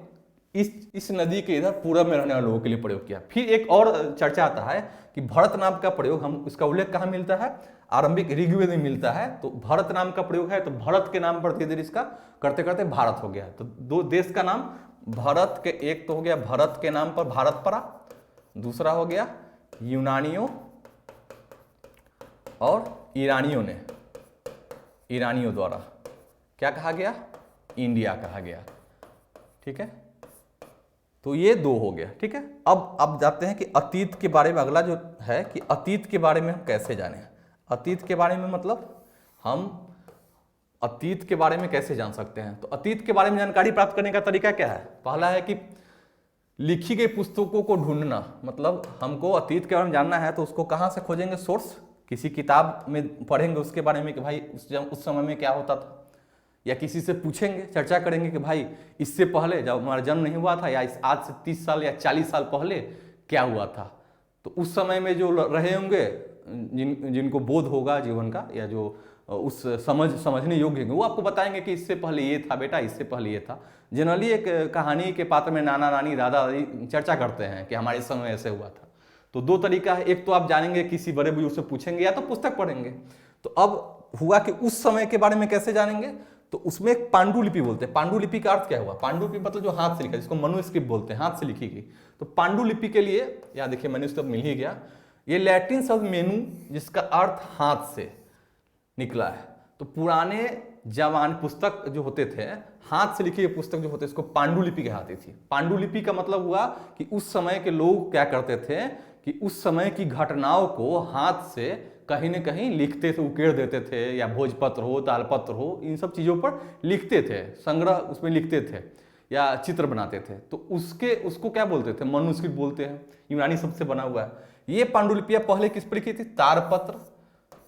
इस नदी के इधर पूरब में रहने वाले लोगों के लिए प्रयोग किया। फिर एक और चर्चा आता है कि भरत नाम का प्रयोग, हम इसका उल्लेख कहाँ मिलता है? आरंभिक ऋग्वेद में मिलता है। तो भरत नाम का प्रयोग है, तो भरत के नाम पर धीरे धीरे इसका करते करते भारत हो गया। तो 2 देश का नाम भारत के, एक तो हो गया भरत के नाम पर भारत पड़ा, दूसरा हो गया यूनानियों और ईरानियों द्वारा क्या कहा गया? इंडिया कहा गया। ठीक है, तो ये 2 हो गया। ठीक है, अब जाते हैं कि अतीत के बारे में। अगला जो है कि अतीत के बारे में हम कैसे जाने। अतीत के बारे में मतलब हम अतीत के बारे में कैसे जान सकते हैं? तो अतीत के बारे में जानकारी प्राप्त करने का तरीका क्या है? पहला है कि लिखी गई पुस्तकों को ढूंढना। मतलब हमको अतीत के बारे में जानना है तो उसको कहाँ से खोजेंगे? सोर्स, किसी किताब में पढ़ेंगे उसके बारे में कि भाई उस समय में क्या होता था, या किसी से पूछेंगे, चर्चा करेंगे कि भाई इससे पहले जब हमारा जन्म नहीं हुआ था, या आज से 30 साल या 40 साल पहले क्या हुआ था। तो उस समय में जो रहे होंगे, जिनको बोध होगा जीवन का, या जो उस समझने योग्य होंगे, वो आपको बताएंगे कि इससे पहले ये था बेटा, इससे पहले ये था। जनरली एक कहानी के पात्र में नाना नानी दादा दादी चर्चा करते हैं कि हमारे समय ऐसे हुआ था। तो दो तरीका है, एक तो आप जानेंगे किसी बड़े बुजुर्ग से पूछेंगे या तो पुस्तक पढ़ेंगे। तो अब हुआ कि उस समय के बारे में कैसे जानेंगे, तो उसमें एक पांडुलिपि बोलते हैं। पांडुलिपि का अर्थ क्या हुआ, पांडुलिपि मतलब जो हाथ से लिखा, जिसको मनुस्क्रिप्ट बोलते हैं, हाथ से लिखी गई। तो पांडुलिपि के लिए यहाँ देखिए मैन्युस्क्रिप्ट मिल ही गया। ये लैटिन शब्द मेनू, जिसका अर्थ हाथ से निकला है। तो पुराने जमाने पुस्तक जो होते थे, हाथ से लिखी पुस्तक जो होते, इसको पांडुलिपि कहलाती थी। पांडुलिपि का मतलब हुआ कि उस समय के लोग क्या करते थे कि उस समय की घटनाओं को हाथ से कहीं न कहीं लिखते थे, उकेड़ देते थे, या भोजपत्र हो, तालपत्र हो, इन सब चीज़ों पर लिखते थे, संग्रह उसमें लिखते थे या चित्र बनाते थे। तो उसको क्या बोलते थे, मनुस्क्रिप्ट बोलते हैं। यूनानी शब्द से बना हुआ है। ये पांडुलिपियाँ पहले किस पर लिखी थी, तारपत्र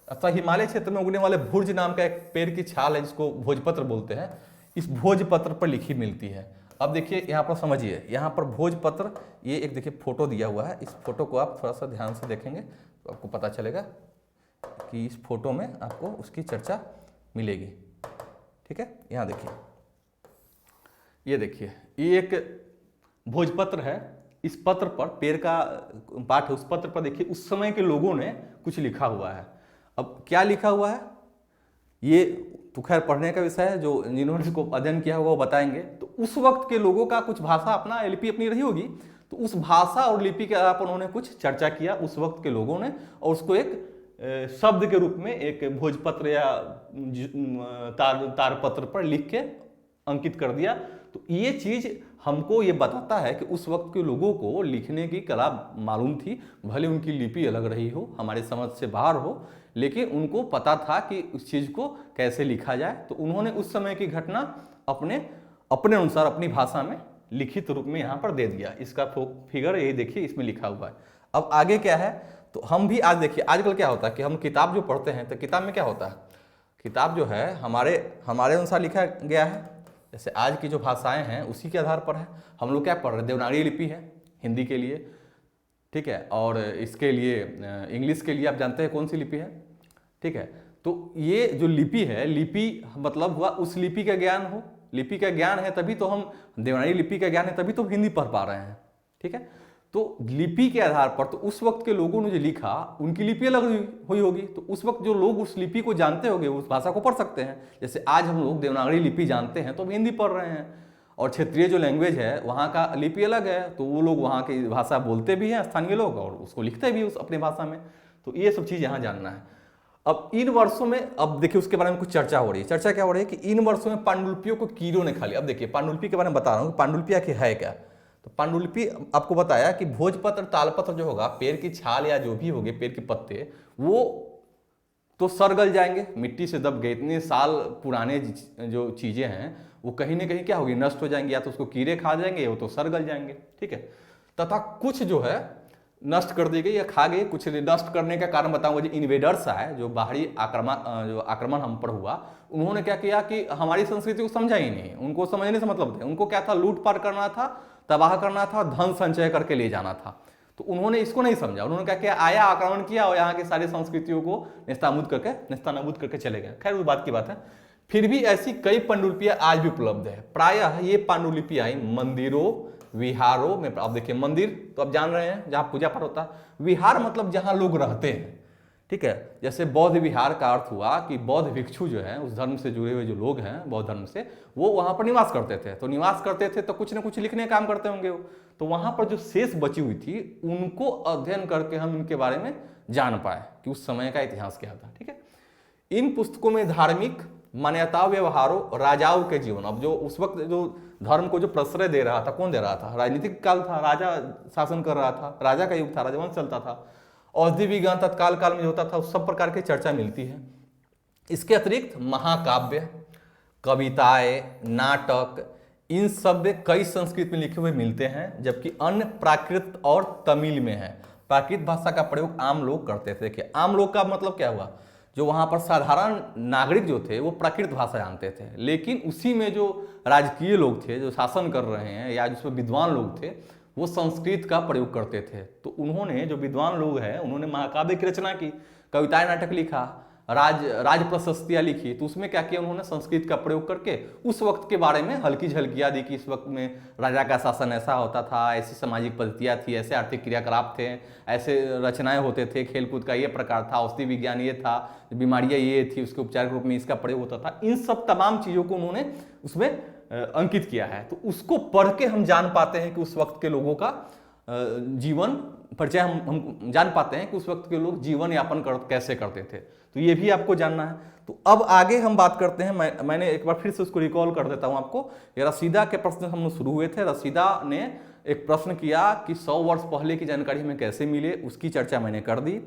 अथवा हिमालय क्षेत्र में उगने वाले भुर्ज नाम का एक पेड़ की छाल है, जिसको भोजपत्र बोलते हैं, इस भोजपत्र पर लिखी मिलती है। अब देखिए यहाँ पर समझिए, यहाँ पर भोजपत्र, ये एक देखिए फोटो दिया हुआ है। इस फोटो को आप थोड़ा सा ध्यान से देखेंगे तो आपको पता चलेगा कि इस फोटो में आपको उसकी चर्चा मिलेगी। ठीक है, यहाँ देखिए, ये देखिए, ये एक भोजपत्र है। इस पत्र पर, पेड़ का पाठ है, उस पत्र पर देखिए उस समय के लोगों ने कुछ लिखा हुआ है। अब क्या लिखा हुआ है, ये तो खैर पढ़ने का विषय है, जो जिन्होंने इसको अध्ययन किया होगा वो बताएंगे। तो उस वक्त के लोगों का कुछ भाषा अपना, लिपि अपनी रही होगी, तो उस भाषा और लिपि के आधार पर उन्होंने कुछ चर्चा किया उस वक्त के लोगों ने, और उसको एक शब्द के रूप में एक भोजपत्र या तारपत्र पर लिख के अंकित कर दिया। तो ये चीज हमको ये बताता है कि उस वक्त के लोगों को लिखने की कला मालूम थी, भले उनकी लिपि अलग रही हो, हमारे समझ से बाहर हो, लेकिन उनको पता था कि उस चीज को कैसे लिखा जाए। तो उन्होंने उस समय की घटना अपने अनुसार अपनी भाषा में लिखित रूप में यहाँ पर दे दिया। इसका फिगर ये देखिए, इसमें लिखा हुआ है। अब आगे क्या है, तो हम भी आज देखिए, आजकल क्या होता है कि हम किताब जो पढ़ते हैं, तो किताब में क्या होता है, किताब जो है हमारे अनुसार लिखा गया है। जैसे आज की जो भाषाएं हैं उसी के आधार पर है। हम लोग क्या पढ़ रहे हैं, देवनागरी लिपि है हिंदी के लिए, ठीक है, और इसके लिए इंग्लिश के लिए आप जानते हैं कौन सी लिपि है, ठीक है। तो ये जो लिपि है, लिपि मतलब हुआ उस लिपि का ज्ञान हो, लिपि का ज्ञान है तभी तो हम, देवनागरी लिपि का ज्ञान है तभी तो हिंदी पढ़ पा रहे हैं, ठीक है। तो लिपि के आधार पर, तो उस वक्त के लोगों ने जो लिखा उनकी लिपि अलग हुई होगी, तो उस वक्त जो लोग उस लिपि को जानते होंगे उस भाषा को पढ़ सकते हैं। जैसे आज हम लोग देवनागरी लिपि जानते हैं तो हम हिंदी पढ़ रहे हैं, और क्षेत्रीय जो लैंग्वेज है वहाँ का लिपि अलग है, तो वो लोग वहाँ की भाषा बोलते भी हैं स्थानीय लोग, और उसको लिखते भी उस अपनी भाषा में। तो ये सब चीज़ यहाँ जानना है। अब इन वर्षों में, अब देखिए उसके बारे में कुछ चर्चा हो रही है। चर्चा क्या हो रही है कि इन वर्षों में पांडुलिपियों को कीड़ों ने खा लिया। अब देखिए पांडुलिपि के बारे में बता रहा हूँ, पांडुलिपि आखिर है क्या। तो पांडुलिपि आपको बताया कि भोजपत्र, तालपत्र जो होगा, पेड़ की छाल या जो भी होगे, पेड़ के पत्ते, वो तो सड़ गल जाएंगे, मिट्टी से दब गए, इतने साल पुराने जो चीजें हैं वो कहीं ना कहीं क्या होगी, नष्ट हो जाएंगी, या तो उसको कीड़े खा जाएंगे, वो तो सड़ गल जाएंगे, ठीक है। तथा कुछ जो है नष्ट कर दी गई या खा गई। कुछ नष्ट करने का कारण बताऊंगा, जो इन्वेडर्स आए, जो बाहरी आक्रमण हम पर हुआ, उन्होंने क्या किया कि हमारी संस्कृति को समझा ही नहीं, उनको समझने से मतलब थे, उनको क्या था, लूटपाट करना था, तबाह करना था, धन संचय करके ले जाना था। तो उन्होंने इसको नहीं समझा, उन्होंने क्या किया, आया, आक्रमण किया और यहाँ की सारी संस्कृतियों को नेस्तानाबूद करके चले गए। खैर वो बात की बात है। फिर भी ऐसी कई पांडुलिपियां आज भी उपलब्ध है। प्रायः ये पांडुलिपियां मंदिरों, विहारों में, आप देखिए मंदिर तो आप जान रहे हैं जहाँ पूजा पाठ होता है, विहार मतलब जहाँ लोग रहते हैं, ठीक है। जैसे बौद्ध विहार का अर्थ हुआ कि बौद्ध भिक्षु जो है, उस धर्म से जुड़े हुए जो लोग हैं बौद्ध धर्म से, वो वहाँ पर निवास करते थे। तो निवास करते थे तो कुछ ना कुछ लिखने का काम करते होंगे वो, तो वहाँ पर जो शेष बची हुई थी उनको अध्ययन करके हम इनके बारे में जान पाए कि उस समय का इतिहास क्या था, ठीक है। इन पुस्तकों में धार्मिक मान्यताओं, व्यवहारों, राजाओं के जीवन, अब जो उस वक्त जो धर्म को जो प्रश्रय दे रहा था, कौन दे रहा था, राजनीतिक काल था, राजा शासन कर रहा था, राजा का युग था, राजवंश चलता था, औषधि विज्ञान तत्काल काल में जो होता था, उस सब प्रकार की चर्चा मिलती है। इसके अतिरिक्त महाकाव्य, कविताएं, नाटक, इन सब में कई संस्कृत में लिखे हुए मिलते हैं, जबकि अन्य प्राकृत और तमिल में है। प्राकृत भाषा का प्रयोग आम लोग करते थे। कि आम लोग का मतलब क्या हुआ, जो वहाँ पर साधारण नागरिक जो थे वो प्राकृत भाषा जानते थे, लेकिन उसी में जो राजकीय लोग थे, जो शासन कर रहे हैं, या जिसमें विद्वान लोग थे, वो संस्कृत का प्रयोग करते थे। तो उन्होंने, जो विद्वान लोग हैं, उन्होंने महाकाव्य की रचना की, कविताएं, नाटक लिखा, राज प्रशस्तियाँ लिखी, तो उसमें क्या किया उन्होंने, संस्कृत का प्रयोग करके उस वक्त के बारे में हल्की झलकियाँ दी कि इस वक्त में राजा का शासन ऐसा होता था, ऐसी सामाजिक पद्धतियाँ थी, ऐसे आर्थिक क्रियाकलाप थे, ऐसे रचनाएं होते थे, खेलकूद का ये प्रकार था, औषधि विज्ञान ये था, बीमारियाँ ये थी, उसके उपचार के रूप में इसका प्रयोग होता था। इन सब तमाम चीज़ों को उन्होंने उसमें अंकित किया है। तो उसको पढ़ के हम जान पाते हैं कि उस वक्त के लोगों का जीवन परिचय हम जान पाते हैं कि उस वक्त के लोग जीवन यापन कैसे करते थे। तो ये भी आपको जानना है। तो अब आगे हम बात करते हैं, मैंने एक बार फिर से उसको रिकॉल कर देता हूं आपको। ये रसीदा के प्रश्न हम शुरू हुए थे। रसीदा ने एक प्रश्न किया कि 100 वर्ष पहले की जानकारी हमें कैसे मिले, उसकी चर्चा मैंने कर दी।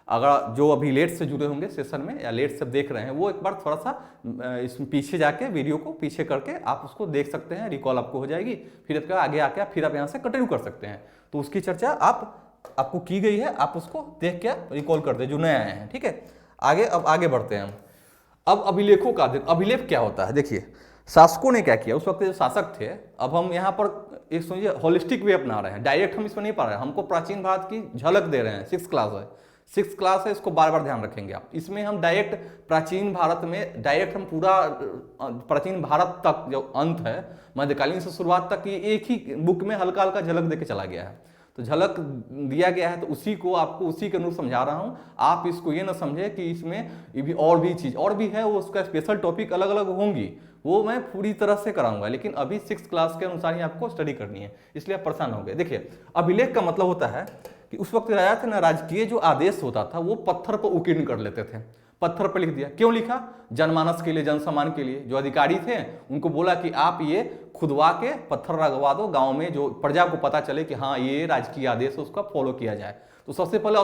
अगर जो अभी लेट से जुड़े होंगे सेशन में या लेट से देख रहे हैं, वो एक बार थोड़ा सा इसमें पीछे जाके वीडियो को पीछे करके आप उसको देख सकते हैं, रिकॉल आपको हो जाएगी। फिर इसका आगे आके फिर आप यहाँ से कंटिन्यू कर सकते हैं। तो उसकी चर्चा आपको की गई है, आप उसको देख के रिकॉल कर दे जो नए आए हैं। ठीक है, अब आगे बढ़ते हैं हम। अब अभिलेखों का अध्ययन। अभिलेख क्या होता है? देखिए, शासकों ने क्या किया उस वक्त जो शासक थे, अब हम यहाँ पर एक समझिए होलिस्टिक वे अपना रहे हैं, डायरेक्ट हम इसमें नहीं पढ़ रहे हैं, हमको प्राचीन भारत की झलक दे रहे हैं। 6th क्लास है, इसको बार बार ध्यान रखेंगे आप। इसमें हम डायरेक्ट प्राचीन भारत में डायरेक्ट हम पूरा प्राचीन भारत तक जो अंत है, मध्यकालीन से शुरुआत तक, ये एक ही बुक में हल्का हल्का झलक देके चला गया है। तो झलक दिया गया है, तो उसी को आपको उसी के अनुरूप समझा रहा हूँ। आप इसको ये ना समझे कि इसमें ये भी और भी चीज़ और भी है, वो उसका स्पेशल टॉपिक अलग अलग होंगी, वो मैं पूरी तरह से कराऊंगा, लेकिन अभी 6th क्लास के अनुसार ही आपको स्टडी करनी है, इसलिए आप परेशान हो गए। देखिए, अभिलेख का मतलब होता है कि उस वक्त राजा थे ना, राजकीय जो आदेश होता था वो पत्थर पर उत्कीर्ण कर लेते थे, पत्थर पर लिख दिया। क्यों लिखा? जनमानस के लिए, जनसामान्य के लिए। जो अधिकारी थे उनको बोला कि आप ये खुदवा के पत्थर लगवा दो, गांव में जो प्रजा को पता चले कि हाँ ये राजकीय आदेश है, उसका फॉलो किया जाए। तो सबसे पहले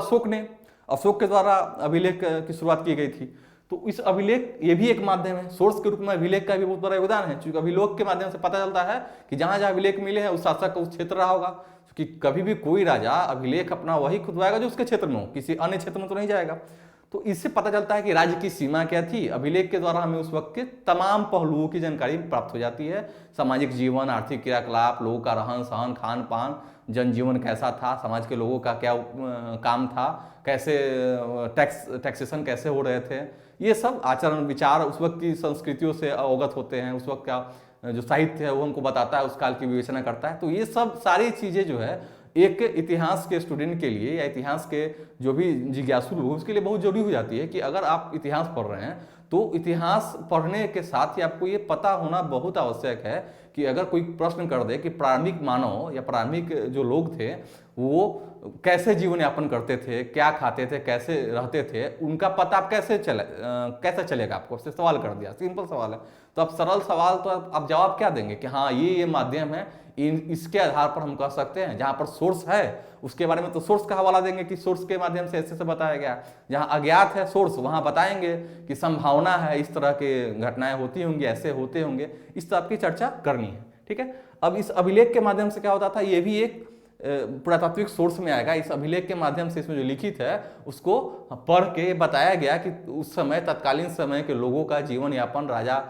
अशोक के द्वारा अभिलेख की शुरुआत की गई थी। तो इस अभिलेख ये भी एक माध्यम है, सोर्स के रूप में अभिलेख का भी बहुत बड़ा योगदान है, क्योंकि अभिलेख के माध्यम से पता चलता है कि जहां जहां अभिलेख मिले हैं उस शासक का उस क्षेत्र रहा होगा। क्योंकि कभी भी कोई राजा अभिलेख अपना वही खुदवाएगा जो उसके क्षेत्र में हो, किसी अन्य क्षेत्र में तो नहीं जाएगा। तो इससे पता चलता है कि राज्य की सीमा क्या थी। अभिलेख के द्वारा हमें उस वक्त के तमाम पहलुओं की जानकारी प्राप्त हो जाती है। सामाजिक जीवन, आर्थिक क्रियाकलाप, लोगों का रहन सहन, खान पान, जनजीवन कैसा था, समाज के लोगों का क्या काम था, कैसे टैक्सेशन कैसे हो रहे थे, ये सब आचरण विचार उस वक्त की संस्कृतियों से अवगत होते हैं। उस वक्त का जो साहित्य है वो हमको बताता है, उस काल की विवेचना करता है। तो ये सब सारी चीज़ें जो है एक इतिहास के स्टूडेंट के लिए या इतिहास के जो भी जिज्ञासु लोग उसके लिए बहुत जरूरी हो जाती है कि अगर आप इतिहास पढ़ रहे हैं तो इतिहास पढ़ने के साथ ही आपको ये पता होना बहुत आवश्यक है कि अगर कोई प्रश्न कर दे कि प्रारंभिक मानव या प्रारंभिक जो लोग थे वो कैसे जीवन यापन करते थे, क्या खाते थे, कैसे रहते थे, उनका पता आप कैसे चलेगा। आपको उससे सवाल कर दिया, सिंपल सवाल है। तो आप सरल सवाल तो आप जवाब क्या देंगे कि हाँ ये माध्यम है, इसके आधार पर हम कह सकते हैं। जहाँ पर सोर्स है उसके बारे में तो सोर्स का हवाला देंगे कि सोर्स के माध्यम से ऐसे बताया गया। जहाँ अज्ञात है सोर्स, वहाँ बताएंगे कि संभावना है इस तरह के घटनाएं होती होंगी, ऐसे होते होंगे। इस तरह की चर्चा करनी है। ठीक है, अब इस अभिलेख के माध्यम से क्या होता था, ये भी एक पुरातात्विक सोर्स में आएगा। इस अभिलेख के माध्यम से इसमें जो लिखित है उसको पढ़ के बताया गया कि उस समय तत्कालीन समय के लोगों का जीवन यापन, राजा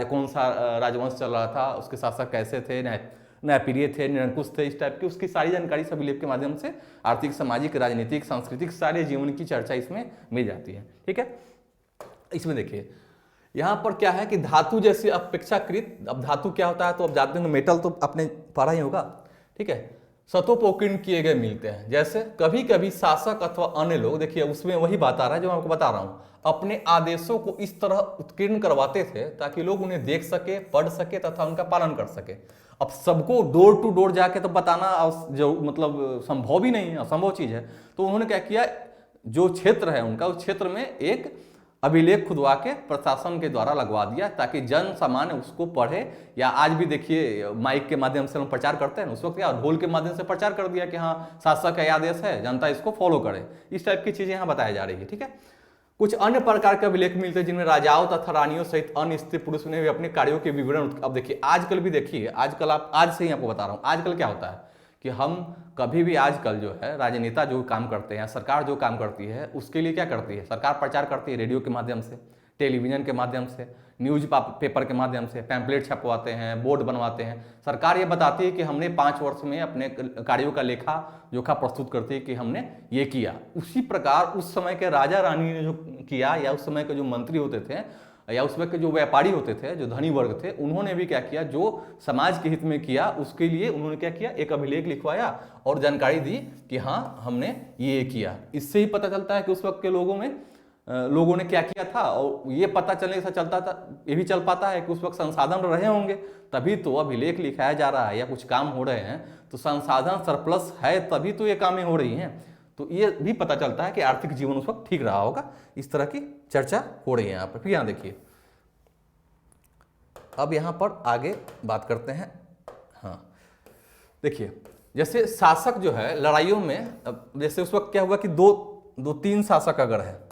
कौन सा राजवंश चल रहा था, उसके शासक कैसे थे, न्यायप्रिय थे, निरंकुश थे, इस टाइप की उसकी सारी जानकारी इस अभिलेख के माध्यम से आर्थिक, सामाजिक, राजनीतिक, सांस्कृतिक सारे जीवन की चर्चा इसमें मिल जाती है। ठीक है, इसमें देखिए यहाँ पर क्या है कि धातु जैसे अपेक्षाकृत, अब धातु क्या होता है तो अब जानते हैं, मेटल तो आपने पढ़ा ही होगा। ठीक है, सतोपोकीर्ण किए गए मिलते हैं। जैसे कभी कभी शासक अथवा अन्य लोग, देखिए उसमें वही बात आ रहा है जो मैं आपको बता रहा हूँ, अपने आदेशों को इस तरह उत्कीर्ण करवाते थे ताकि लोग उन्हें देख सके, पढ़ सके तथा उनका पालन कर सके। अब सबको डोर टू डोर जाके तो बताना जो मतलब संभव ही नहीं है, असंभव चीज है। तो उन्होंने क्या किया, जो क्षेत्र है उनका, उस क्षेत्र में एक अभिलेख खुदवा के प्रशासन के द्वारा लगवा दिया ताकि जन सामान्य उसको पढ़े। या आज भी देखिए माइक के माध्यम से हम प्रचार करते हैं, उस वक्त क्या ढोल के माध्यम से प्रचार कर दिया कि हाँ शासक का आदेश है, जनता इसको फॉलो करे। इस टाइप की चीजें यहाँ बताई जा रही है। ठीक है, कुछ अन्य प्रकार के अभिलेख मिलते हैं जिनमें राजाओं तथा रानियों सहित अन्य स्त्री पुरुष ने भी अपने कार्यों के विवरण। अब देखिए आजकल भी देखिए, आजकल आप आज से ही आपको बता रहा हूँ, आजकल क्या होता है कि हम कभी भी आजकल जो है राजनेता जो काम करते हैं, सरकार जो काम करती है उसके लिए क्या करती है, सरकार प्रचार करती है रेडियो के माध्यम से, टेलीविजन के माध्यम से, न्यूज पेपर के माध्यम से पैम्पलेट छपवाते हैं, बोर्ड बनवाते हैं। सरकार ये बताती है कि हमने 5 वर्ष में अपने कार्यों का लेखा जोखा प्रस्तुत करती है कि हमने ये किया। उसी प्रकार उस समय के राजा रानी ने जो किया, या उस समय के जो मंत्री होते थे, या उस वक्त के जो व्यापारी होते थे, जो धनी वर्ग थे, उन्होंने भी क्या किया, जो समाज के हित में किया उसके लिए उन्होंने क्या किया, एक अभिलेख लिखवाया और जानकारी दी कि हाँ हमने ये किया। इससे ही पता चलता है कि उस वक्त के लोगों ने क्या किया था, और ये पता चलने से चलता था, ये भी चल पाता है कि उस वक्त संसाधन रहे होंगे, तभी तो अभिलेख लिखाया जा रहा है या कुछ काम हो रहे हैं। तो संसाधन सरप्लस है तभी तो ये कामें हो रही हैं। तो ये भी पता चलता है कि आर्थिक जीवन उस वक्त ठीक रहा होगा। इस तरह की चर्चा हो रही है यहाँ पर। फिर यहाँ देखिए, अब यहाँ पर आगे बात करते हैं। हाँ देखिए, जैसे शासक जो है लड़ाइयों में, जैसे उस वक्त क्या हुआ कि दो तीन शासक अगर है,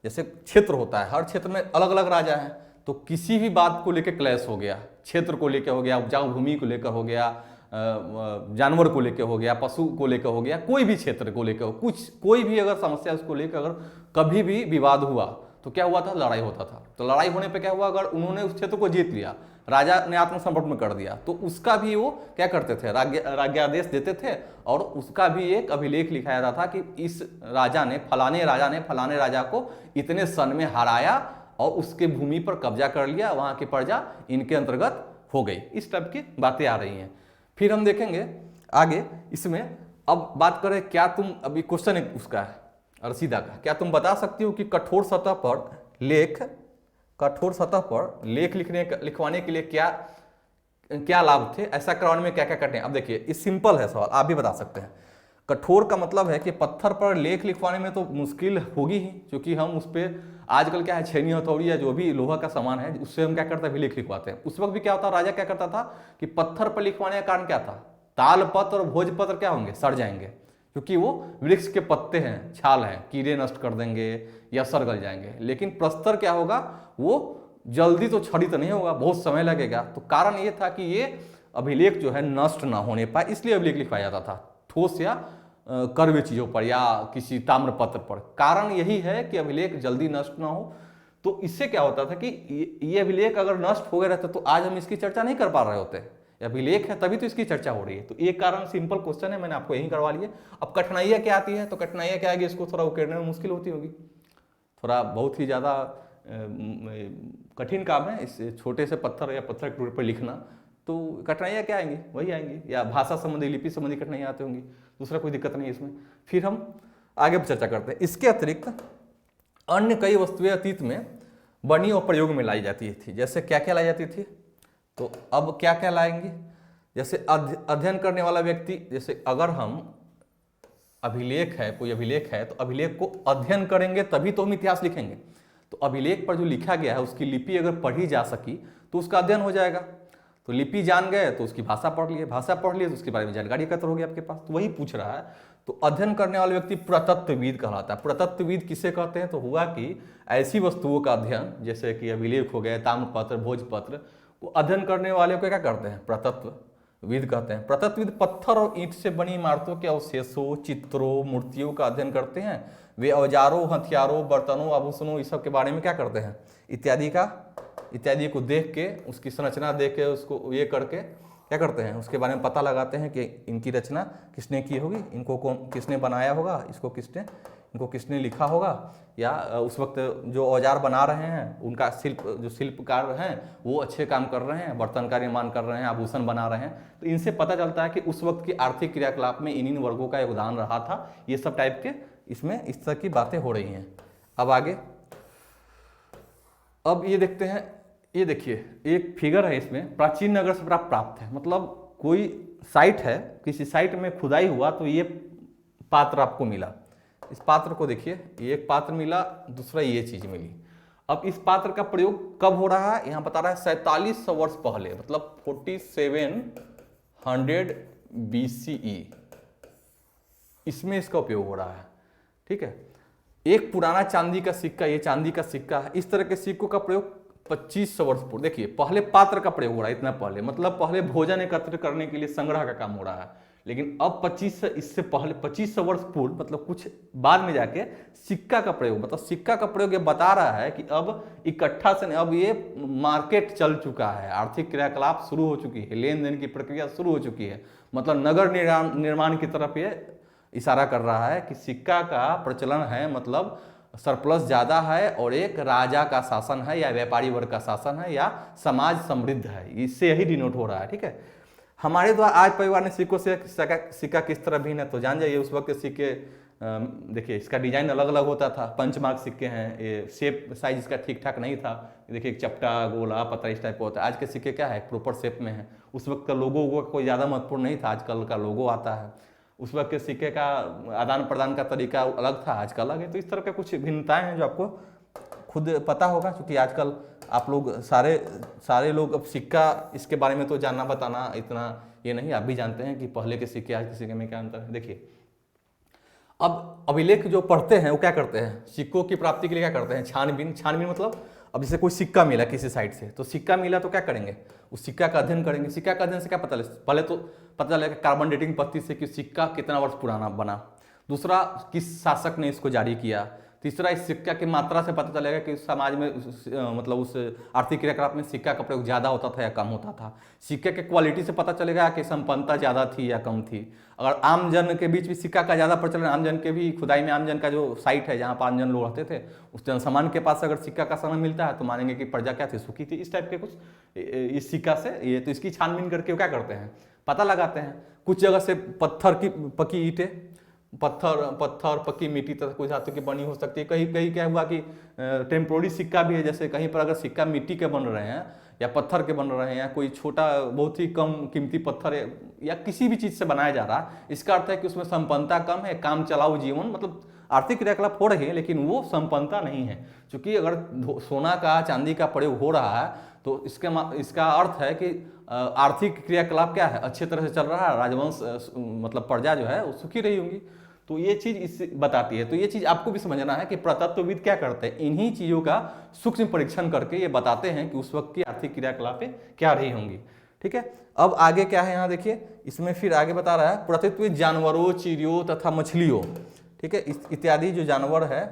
जैसे क्षेत्र होता है, हर क्षेत्र में अलग अलग राजा हैं, तो किसी भी बात को लेकर क्लैश हो गया, क्षेत्र को लेकर हो गया, उपजाऊ भूमि को लेकर हो गया, जानवर को लेकर हो गया, पशु को लेकर हो गया, कोई भी क्षेत्र को लेकर कोई भी अगर समस्या उसको लेकर अगर कभी भी विवाद हुआ तो क्या हुआ था, लड़ाई होता था। तो लड़ाई होने पे क्या हुआ, अगर उन्होंने उस क्षेत्र को जीत लिया, राजा ने आत्मसमर्पण कर दिया, तो उसका भी वो क्या करते थे, राज्यादेश देते थे, और उसका भी एक अभिलेख लिखाया जाता था कि इस राजा ने फलाने राजा को इतने सन में हराया और उसके भूमि पर कब्जा कर लिया, वहां की प्रजा इनके अंतर्गत हो गई। इस टाइप की बातें आ रही हैं। फिर हम देखेंगे आगे इसमें। अब बात करें, क्या तुम, अभी क्वेश्चन एक उसका है अरसीदा का, क्या तुम बता सकती हो कि कठोर सतह पर लेख लिखवाने के लिए क्या लाभ थे, ऐसा करवाने में क्या क्या करते हैं। अब देखिए, ये सिंपल है सवाल, आप भी बता सकते हैं। कठोर का मतलब है कि पत्थर पर लेख लिखवाने में तो मुश्किल होगी ही, क्योंकि हम उस पर आजकल क्या है, छेनी हथौड़ी या जो भी लोहा का सामान है उससे हम क्या करते हैं, अभिलेख लिखवाते हैं। उस वक्त भी क्या होता, राजा क्या करता था कि पत्थर पर लिखवाने का कारण क्या था, तालपत्र और भोजपत्र क्या होंगे, सड़ जाएंगे, क्योंकि वो वृक्ष के पत्ते हैं, छाल हैं, कीड़े नष्ट कर देंगे या सड़ गल जाएंगे। लेकिन प्रस्तर क्या होगा, वो जल्दी तो क्षरित नहीं होगा, बहुत समय लगेगा। तो कारण ये था कि ये अभिलेख जो है नष्ट ना होने पाए, इसलिए अभिलेख लिखवाया जाता था ठोस या कड़वे चीजों पर या किसी ताम्रपत्र पर। कारण यही है कि अभिलेख जल्दी नष्ट ना हो। तो इससे क्या होता था कि ये अभिलेख अगर नष्ट हो गया रहता तो आज हम इसकी चर्चा नहीं कर पा रहे होते। अभिलेख है तभी तो इसकी चर्चा हो रही है। तो एक कारण सिंपल क्वेश्चन है, मैंने आपको यही करवा लिया। अब कठिनाइयाँ क्या आती है, तो कठिनाइयाँ क्या आएगी, इसको थोड़ा उकेरने में मुश्किल होती होगी, थोड़ा बहुत ही ज़्यादा कठिन काम है इस छोटे से पत्थर या पत्थर के टुकड़े पर लिखना। तो कठिनाइयाँ क्या आएंगी, वही आएंगी, या भाषा संबंधी, लिपि संबंधी कठिनाइयाँ आती होंगी, दूसरा कोई दिक्कत नहीं है इसमें। फिर हम आगे चर्चा करते हैं। इसके अतिरिक्त अन्य कई वस्तुएं अतीत में बनी और प्रयोग में लाई जाती थी। जैसे क्या क्या लाई जाती थी, तो अब क्या क्या लाएंगे, जैसे अध्ययन करने वाला व्यक्ति, जैसे अगर हम अभिलेख है, कोई अभिलेख है, तो अभिलेख को अध्ययन करेंगे तभी तो हम इतिहास लिखेंगे। तो अभिलेख पर जो लिखा गया है उसकी लिपि अगर पढ़ी जा सकी तो उसका अध्ययन हो जाएगा। तो लिपि जान गए तो उसकी भाषा पढ़ लिए, भाषा पढ़ लिए तो उसके बारे में जानकारी एकत्र हो गई आपके पास। तो वही पूछ रहा है। तो अध्ययन करने वाला व्यक्ति पुरातत्वविद कहलाता है। पुरातत्वविद किसे कहते हैं, तो हुआ कि ऐसी वस्तुओं का अध्ययन, जैसे कि अभिलेख हो गए, ताम्रपत्र, भोजपत्र, वो अध्ययन करने वाले को क्या करते हैं, पुरातत्वविद कहते हैं। पुरातत्वविद पत्थर और ईंट से बनी इमारतों के अवशेषों, चित्रों, मूर्तियों का अध्ययन करते हैं। वे औजारों, हथियारों, बर्तनों, आभूषणों, इस सब के बारे में क्या करते हैं, इत्यादि को देख के, उसकी संरचना देख के, उसको ये करके क्या करते हैं, उसके बारे में पता लगाते हैं कि इनकी रचना किसने की होगी, इनको किसने बनाया होगा, इनको किसने लिखा होगा, या उस वक्त जो औजार बना रहे हैं उनका जो शिल्पकार हैं वो अच्छे काम कर रहे हैं, बर्तन का निर्माण कर रहे हैं, आभूषण बना रहे हैं। तो इनसे पता चलता है कि उस वक्त की आर्थिक क्रियाकलाप में इन वर्गों का योगदान रहा था। ये सब टाइप के इसमें इस तरह की बातें हो रही हैं। अब आगे, अब ये देखते हैं, ये देखिए एक फिगर है, इसमें प्राचीन नगर से प्राप्त है। मतलब कोई साइट है, किसी साइट में खुदाई हुआ तो ये पात्र आपको मिला। इस पात्र को देखिए, ये एक पात्र मिला, दूसरा ये चीज मिली। अब इस पात्र का प्रयोग कब हो रहा है, यहां बता रहा है 4700 वर्ष पहले, मतलब 4700 BCE, इसमें इसका उपयोग हो रहा है। ठीक है, एक पुराना चांदी का सिक्का, ये चांदी का सिक्का है। इस तरह के सिक्कों का प्रयोग 2500 वर्ष पूर्व, देखिए पहले पात्र का प्रयोग हो रहा है, इतना पहले, मतलब पहले भोजन एकत्र करने के लिए संग्रह का काम हो रहा है। लेकिन अब 25 इससे पहले 2500 वर्ष पूर्व मतलब कुछ बाद में जाके सिक्का का प्रयोग, मतलब सिक्का का प्रयोग ये बता रहा है कि अब इकट्ठा से अब ये मार्केट चल चुका है, आर्थिक क्रियाकलाप शुरू हो चुकी है, लेन देन की प्रक्रिया शुरू हो चुकी है, मतलब नगर निर्माण की तरफ ये इशारा कर रहा है कि सिक्का का प्रचलन है, मतलब सरप्लस ज़्यादा है और एक राजा का शासन है या व्यापारी वर्ग का शासन है या समाज समृद्ध है, इससे यही डिनोट हो रहा है। ठीक है, हमारे द्वारा आज परिवार ने सिक्कों से सिक्का किस तरह भिन्न है तो जान जाइए। उस वक्त के सिक्के देखिए इसका डिजाइन अलग अलग होता था, पंचमार्क सिक्के हैं, ये शेप साइज इसका ठीक ठाक नहीं था, देखिए चपटा गोला पतला इस टाइप का होता है। आज के सिक्के क्या है, प्रॉपर शेप में है। उस वक्त का लोगो वो कोई ज़्यादा महत्वपूर्ण नहीं था, आजकल का लोगो आता है। उस वक्त के सिक्के का आदान प्रदान का तरीका अलग था, आज का अलग है। तो इस तरह के कुछ भिन्नताएं हैं जो आपको खुद पता होगा, क्योंकि आजकल आप लोग सारे लोग अब सिक्का इसके बारे में तो जानना बताना इतना ये नहीं, आप भी जानते हैं कि पहले के सिक्के आज के सिक्के में क्या अंतर है। देखिए अब अभिलेख जो पढ़ते हैं वो क्या करते हैं, सिक्कों की प्राप्ति के लिए क्या करते हैं, छानबीन। छानबीन मतलब अब जैसे कोई सिक्का मिला किसी साइड से, तो सिक्का मिला तो क्या करेंगे, उस सिक्का का अध्ययन करेंगे। सिक्का का अध्ययन से क्या पता लगे, पहले तो पता चलेगा कार्बन डेटिंग पद्धति से कि सिक्का कितना वर्ष पुराना बना, दूसरा किस शासक ने इसको जारी किया, तीसरा इस सिक्का की मात्रा से पता चलेगा कि समाज में मतलब उस आर्थिक क्रियाकलाप में सिक्का का प्रयोग ज़्यादा होता था या कम होता था। सिक्के के क्वालिटी से पता चलेगा कि संपन्नता ज़्यादा थी या कम थी। अगर आम जन के बीच भी सिक्का का ज़्यादा प्रचलन, आम जन के भी खुदाई में आम जन का जो साइट है जहाँ पर आम जन लोग रहते थे, उस जनसामान्य के पास अगर सिक्का का समय मिलता है तो मानेंगे कि प्रजा क्या थी, सुखी थी। इस टाइप के कुछ इस सिक्का से ये तो इसकी छानबीन करके क्या करते हैं, पता लगाते हैं। कुछ जगह से पत्थर की पकी ईंटें, पत्थर पक्की मिट्टी तथा कुछ धातु की बनी हो सकती है। कहीं कहीं क्या हुआ कि टेम्पोररी सिक्का भी है, जैसे कहीं पर अगर सिक्का मिट्टी के बन रहे हैं या पत्थर के बन रहे हैं या कोई छोटा बहुत ही कम कीमती पत्थर या किसी भी चीज़ से बनाया जा रहा, इसका अर्थ है कि उसमें संपन्नता कम है, काम चलाऊ जीवन, मतलब आर्थिक क्रियाकलाप हो रही है लेकिन वो संपन्नता नहीं है। क्योंकि अगर सोना का चांदी का प्रयोग हो रहा है तो इसका अर्थ है कि आर्थिक क्रियाकलाप क्या है, अच्छे तरह से चल रहा है, राजवंश मतलब प्रजा जो है वो सुखी रही होंगी। तो ये चीज़ इससे बताती है। तो ये चीज़ आपको भी समझना है कि पुरातत्वविद क्या करते हैं, इन्हीं चीज़ों का सूक्ष्म परीक्षण करके ये बताते हैं कि उस वक्त की आर्थिक क्रियाकलाप क्या रही होंगी। ठीक है, अब आगे क्या है यहाँ देखिए, इसमें फिर आगे बता रहा है पुरातत्वविद जानवरों, चिड़ियों तथा मछलियों, ठीक है, इत्यादि जो जानवर है,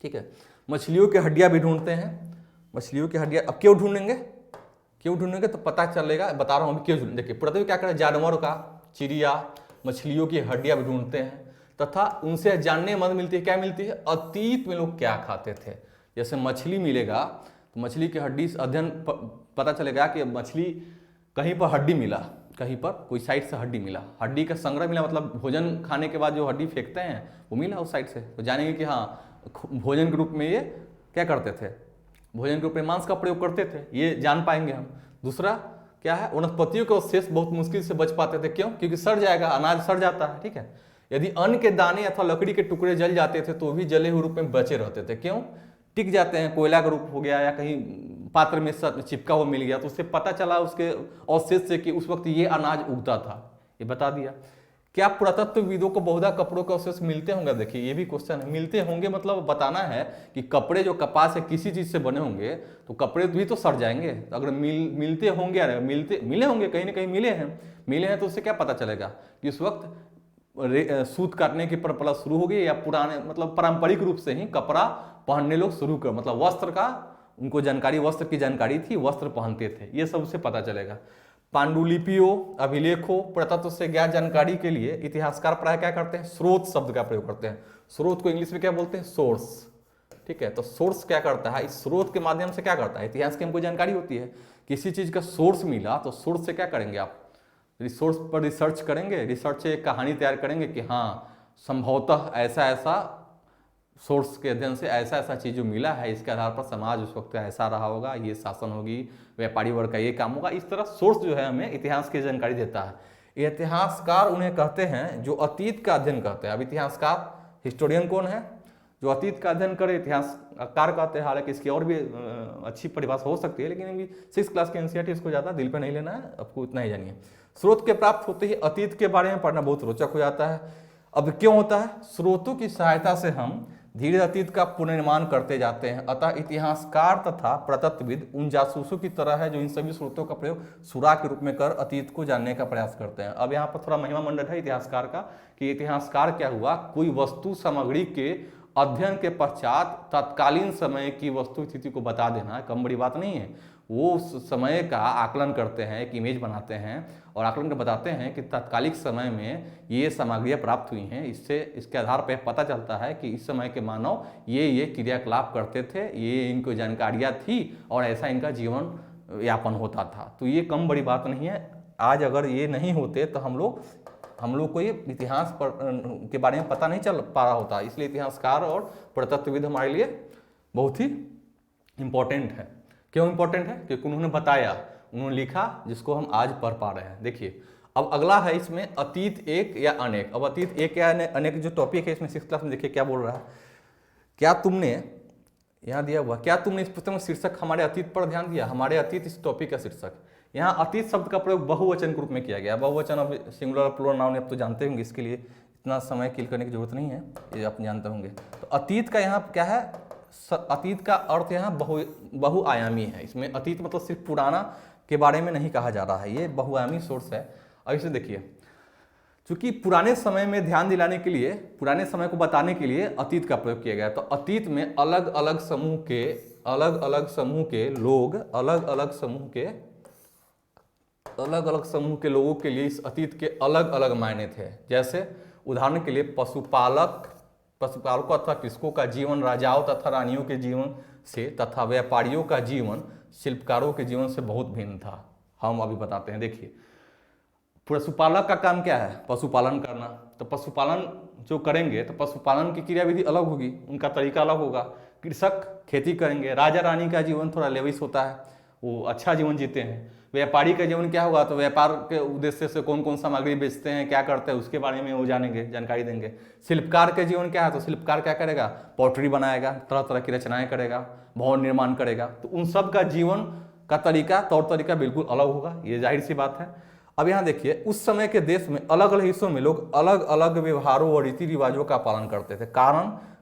ठीक है, मछलियों की हड्डियाँ भी ढूंढते हैं। मछलियों की हड्डियाँ अब क्यों ढूंढेंगे तो पता चलेगा, बता रहा हूँ अभी क्यों ढूंढेंगे। देखिए पुरातत्वविद क्या करें, जानवरों का, चिड़िया मछलियों की हड्डियां भी ढूंढते हैं तथा उनसे जानने में मदद मिलती है। क्या मिलती है, अतीत में लोग क्या खाते थे। जैसे मछली मिलेगा तो मछली की हड्डी अध्ययन पता चलेगा कि मछली कहीं पर हड्डी मिला, कहीं पर कोई साइड से हड्डी मिला, हड्डी का संग्रह मिला, मतलब भोजन खाने के बाद जो हड्डी फेंकते हैं वो मिला उस साइड से, तो जानेंगे कि हाँ भोजन के रूप में ये क्या करते थे, भोजन के रूप में मांस का प्रयोग करते थे, ये जान पाएंगे हम। दूसरा क्या है, वनस्पतियों के अवशेष बहुत मुश्किल से बच पाते थे। क्यों, क्योंकि सड़ जाएगा, अनाज सड़ जाता है। ठीक है, यदि अन्न के दाने अथवा लकड़ी के टुकड़े जल जाते थे तो भी जले हुए रूप में बचे रहते थे। क्यों, टिक जाते हैं, कोयला का रूप हो गया या कहीं पात्र में चिपका हुआ मिल गया तो उससे पता चला उसके अवशेष से कि उस वक्त ये अनाज उगता था, ये बता दिया। क्या पुरातत्वविदों को बहुधा कपड़ों के अवशेष मिलते होंगे, देखिए ये भी क्वेश्चन है। मिलते होंगे मतलब बताना है कि कपड़े जो कपास या किसी चीज से बने होंगे तो कपड़े भी तो सड़ जाएंगे। अगर मिलते होंगे या मिले होंगे, कहीं ना कहीं मिले हैं तो उससे क्या पता चलेगा कि उस वक्त सूत काटने की परंपरा शुरू हो गई या पुराने मतलब पारंपरिक रूप से ही कपड़ा पहनने लोग शुरू कर, मतलब वस्त्र का उनको जानकारी, वस्त्र की जानकारी थी, वस्त्र पहनते थे, ये सब उससे पता चलेगा। पांडुलिपियों, अभिलेखों, पुरातत्व से ज्ञात जानकारी के लिए इतिहासकार प्राय क्या करते हैं, स्रोत शब्द का प्रयोग करते हैं। स्रोत को इंग्लिश में क्या बोलते हैं, सोर्स। ठीक है, तो सोर्स क्या करता है, इस स्रोत के माध्यम से क्या करता है, इतिहास की हमको जानकारी होती है, किसी चीज का सोर्स मिला तो सोर्स से क्या करेंगे आप, रिसोर्स पर रिसर्च करेंगे, रिसर्च से एक कहानी तैयार करेंगे कि हाँ संभवतः ऐसा ऐसा सोर्स के अध्ययन से ऐसा ऐसा चीज जो मिला है, इसके आधार पर समाज उस वक्त ऐसा रहा होगा, ये शासन होगी, व्यापारी वर्ग का ये काम होगा। इस तरह सोर्स जो है हमें इतिहास की जानकारी देता है। इतिहासकार उन्हें कहते हैं जो अतीत का अध्ययन करते हैं। अब इतिहासकार, हिस्टोरियन कौन है, जो अतीत का अध्ययन करे, इतिहासकार कहते हैं। हालांकि इसकी और भी अच्छी परिभाषा हो सकती है, लेकिन अभी 6 क्लास के एनसीईआरटी इसको ज़्यादा दिल पे नहीं लेना है, आपको इतना ही जानिए। स्रोत के प्राप्त होते ही अतीत के बारे में पढ़ना बहुत रोचक हो जाता है। अब क्यों होता है, स्रोतों की सहायता से हम धीरे अतीत का पुनर्निर्माण करते जाते हैं। अतः इतिहासकार तथा प्रतत्वविद उन जासूसों की तरह है जो इन सभी स्रोतों का प्रयोग सुराग के रूप में कर अतीत को जानने का प्रयास करते हैं। अब यहाँ पर थोड़ा महिमा मंडन है इतिहासकार का कि इतिहासकार क्या हुआ, कोई वस्तु सामग्री के अध्ययन के पश्चात तत्कालीन समय की वस्तु स्थिति को बता देना कम बड़ी बात नहीं है। वो उस समय का आकलन करते हैं, एक इमेज बनाते हैं और आकलन कर बताते हैं कि तत्कालिक समय में ये सामग्रियाँ प्राप्त हुई हैं। इससे इसके आधार पर पता चलता है कि इस समय के मानव ये क्रियाकलाप करते थे, ये इनको जानकारियाँ थी और ऐसा इनका जीवन यापन होता था। तो ये कम बड़ी बात नहीं है। आज अगर ये नहीं होते तो हम लोग को ये इतिहास के बारे में पता नहीं चल पा रहा होता। इसलिए इतिहासकार और पुरातत्वविद हमारे लिए बहुत ही इम्पोर्टेंट है। क्यों इम्पोर्टेंट है? क्योंकि उन्होंने बताया, उन्होंने लिखा, जिसको हम आज पढ़ पा रहे हैं। देखिए अब अगला है इसमें अतीत एक या अनेक। अब अतीत एक या अनेक जो टॉपिक है इसमें 6th क्लास में देखिए क्या बोल रहा है। क्या तुमने, यहाँ दिया हुआ, क्या तुमने इस पुस्तक में शीर्षक हमारे अतीत पर ध्यान दिया? हमारे अतीत इस टॉपिक का शीर्षक। यहाँ अतीत शब्द का प्रयोग बहुवचन के रूप में किया गया। बहुवचन अब सिंगुलर प्लूरल नाउन आप तो जानते होंगे, इसके लिए इतना समय किल करने की जरूरत नहीं है, ये आप जानते होंगे। तो अतीत का यहाँ क्या है? अतीत का अर्थ यहाँ बहुआयामी है। इसमें अतीत मतलब सिर्फ पुराना के बारे में नहीं कहा जा रहा है, ये बहुआयामी सोर्स है। अब इसे देखिए, चूंकि पुराने समय में ध्यान दिलाने के लिए, पुराने समय को बताने के लिए अतीत का प्रयोग किया गया। तो अतीत में अलग अलग समूह के लोग, अलग अलग समूह के लोगों के लिए इस अतीत के अलग अलग मायने थे। जैसे उदाहरण के लिए पशुपालकों अथवा कृषकों का जीवन राजाओं तथा रानियों के जीवन से तथा व्यापारियों का जीवन शिल्पकारों के जीवन से बहुत भिन्न था। हम अभी बताते हैं। देखिए पशुपालक का काम क्या है? पशुपालन करना। तो पशुपालन जो करेंगे तो पशुपालन की क्रियाविधि अलग होगी, उनका तरीका अलग होगा। कृषक खेती करेंगे। राजा रानी का जीवन थोड़ा लेविश होता है, वो अच्छा जीवन जीते हैं। व्यापारी का जीवन क्या होगा? तो व्यापार के उद्देश्य से कौन कौन सामग्री बेचते हैं, क्या करते हैं, उसके बारे में वो जानेंगे, जानकारी देंगे। शिल्पकार के जीवन क्या है? तो शिल्पकार क्या करेगा? पॉटरी बनाएगा, तरह तरह की रचनाएं करेगा, भवन निर्माण करेगा। तो उन सब का जीवन का तरीका, तौर तरीका बिल्कुल अलग होगा, ये जाहिर सी बात है। अब यहाँ देखिए, उस समय के देश में अलग अलग हिस्सों में लोग अलग अलग व्यवहारों और रीति रिवाजों का पालन करते थे।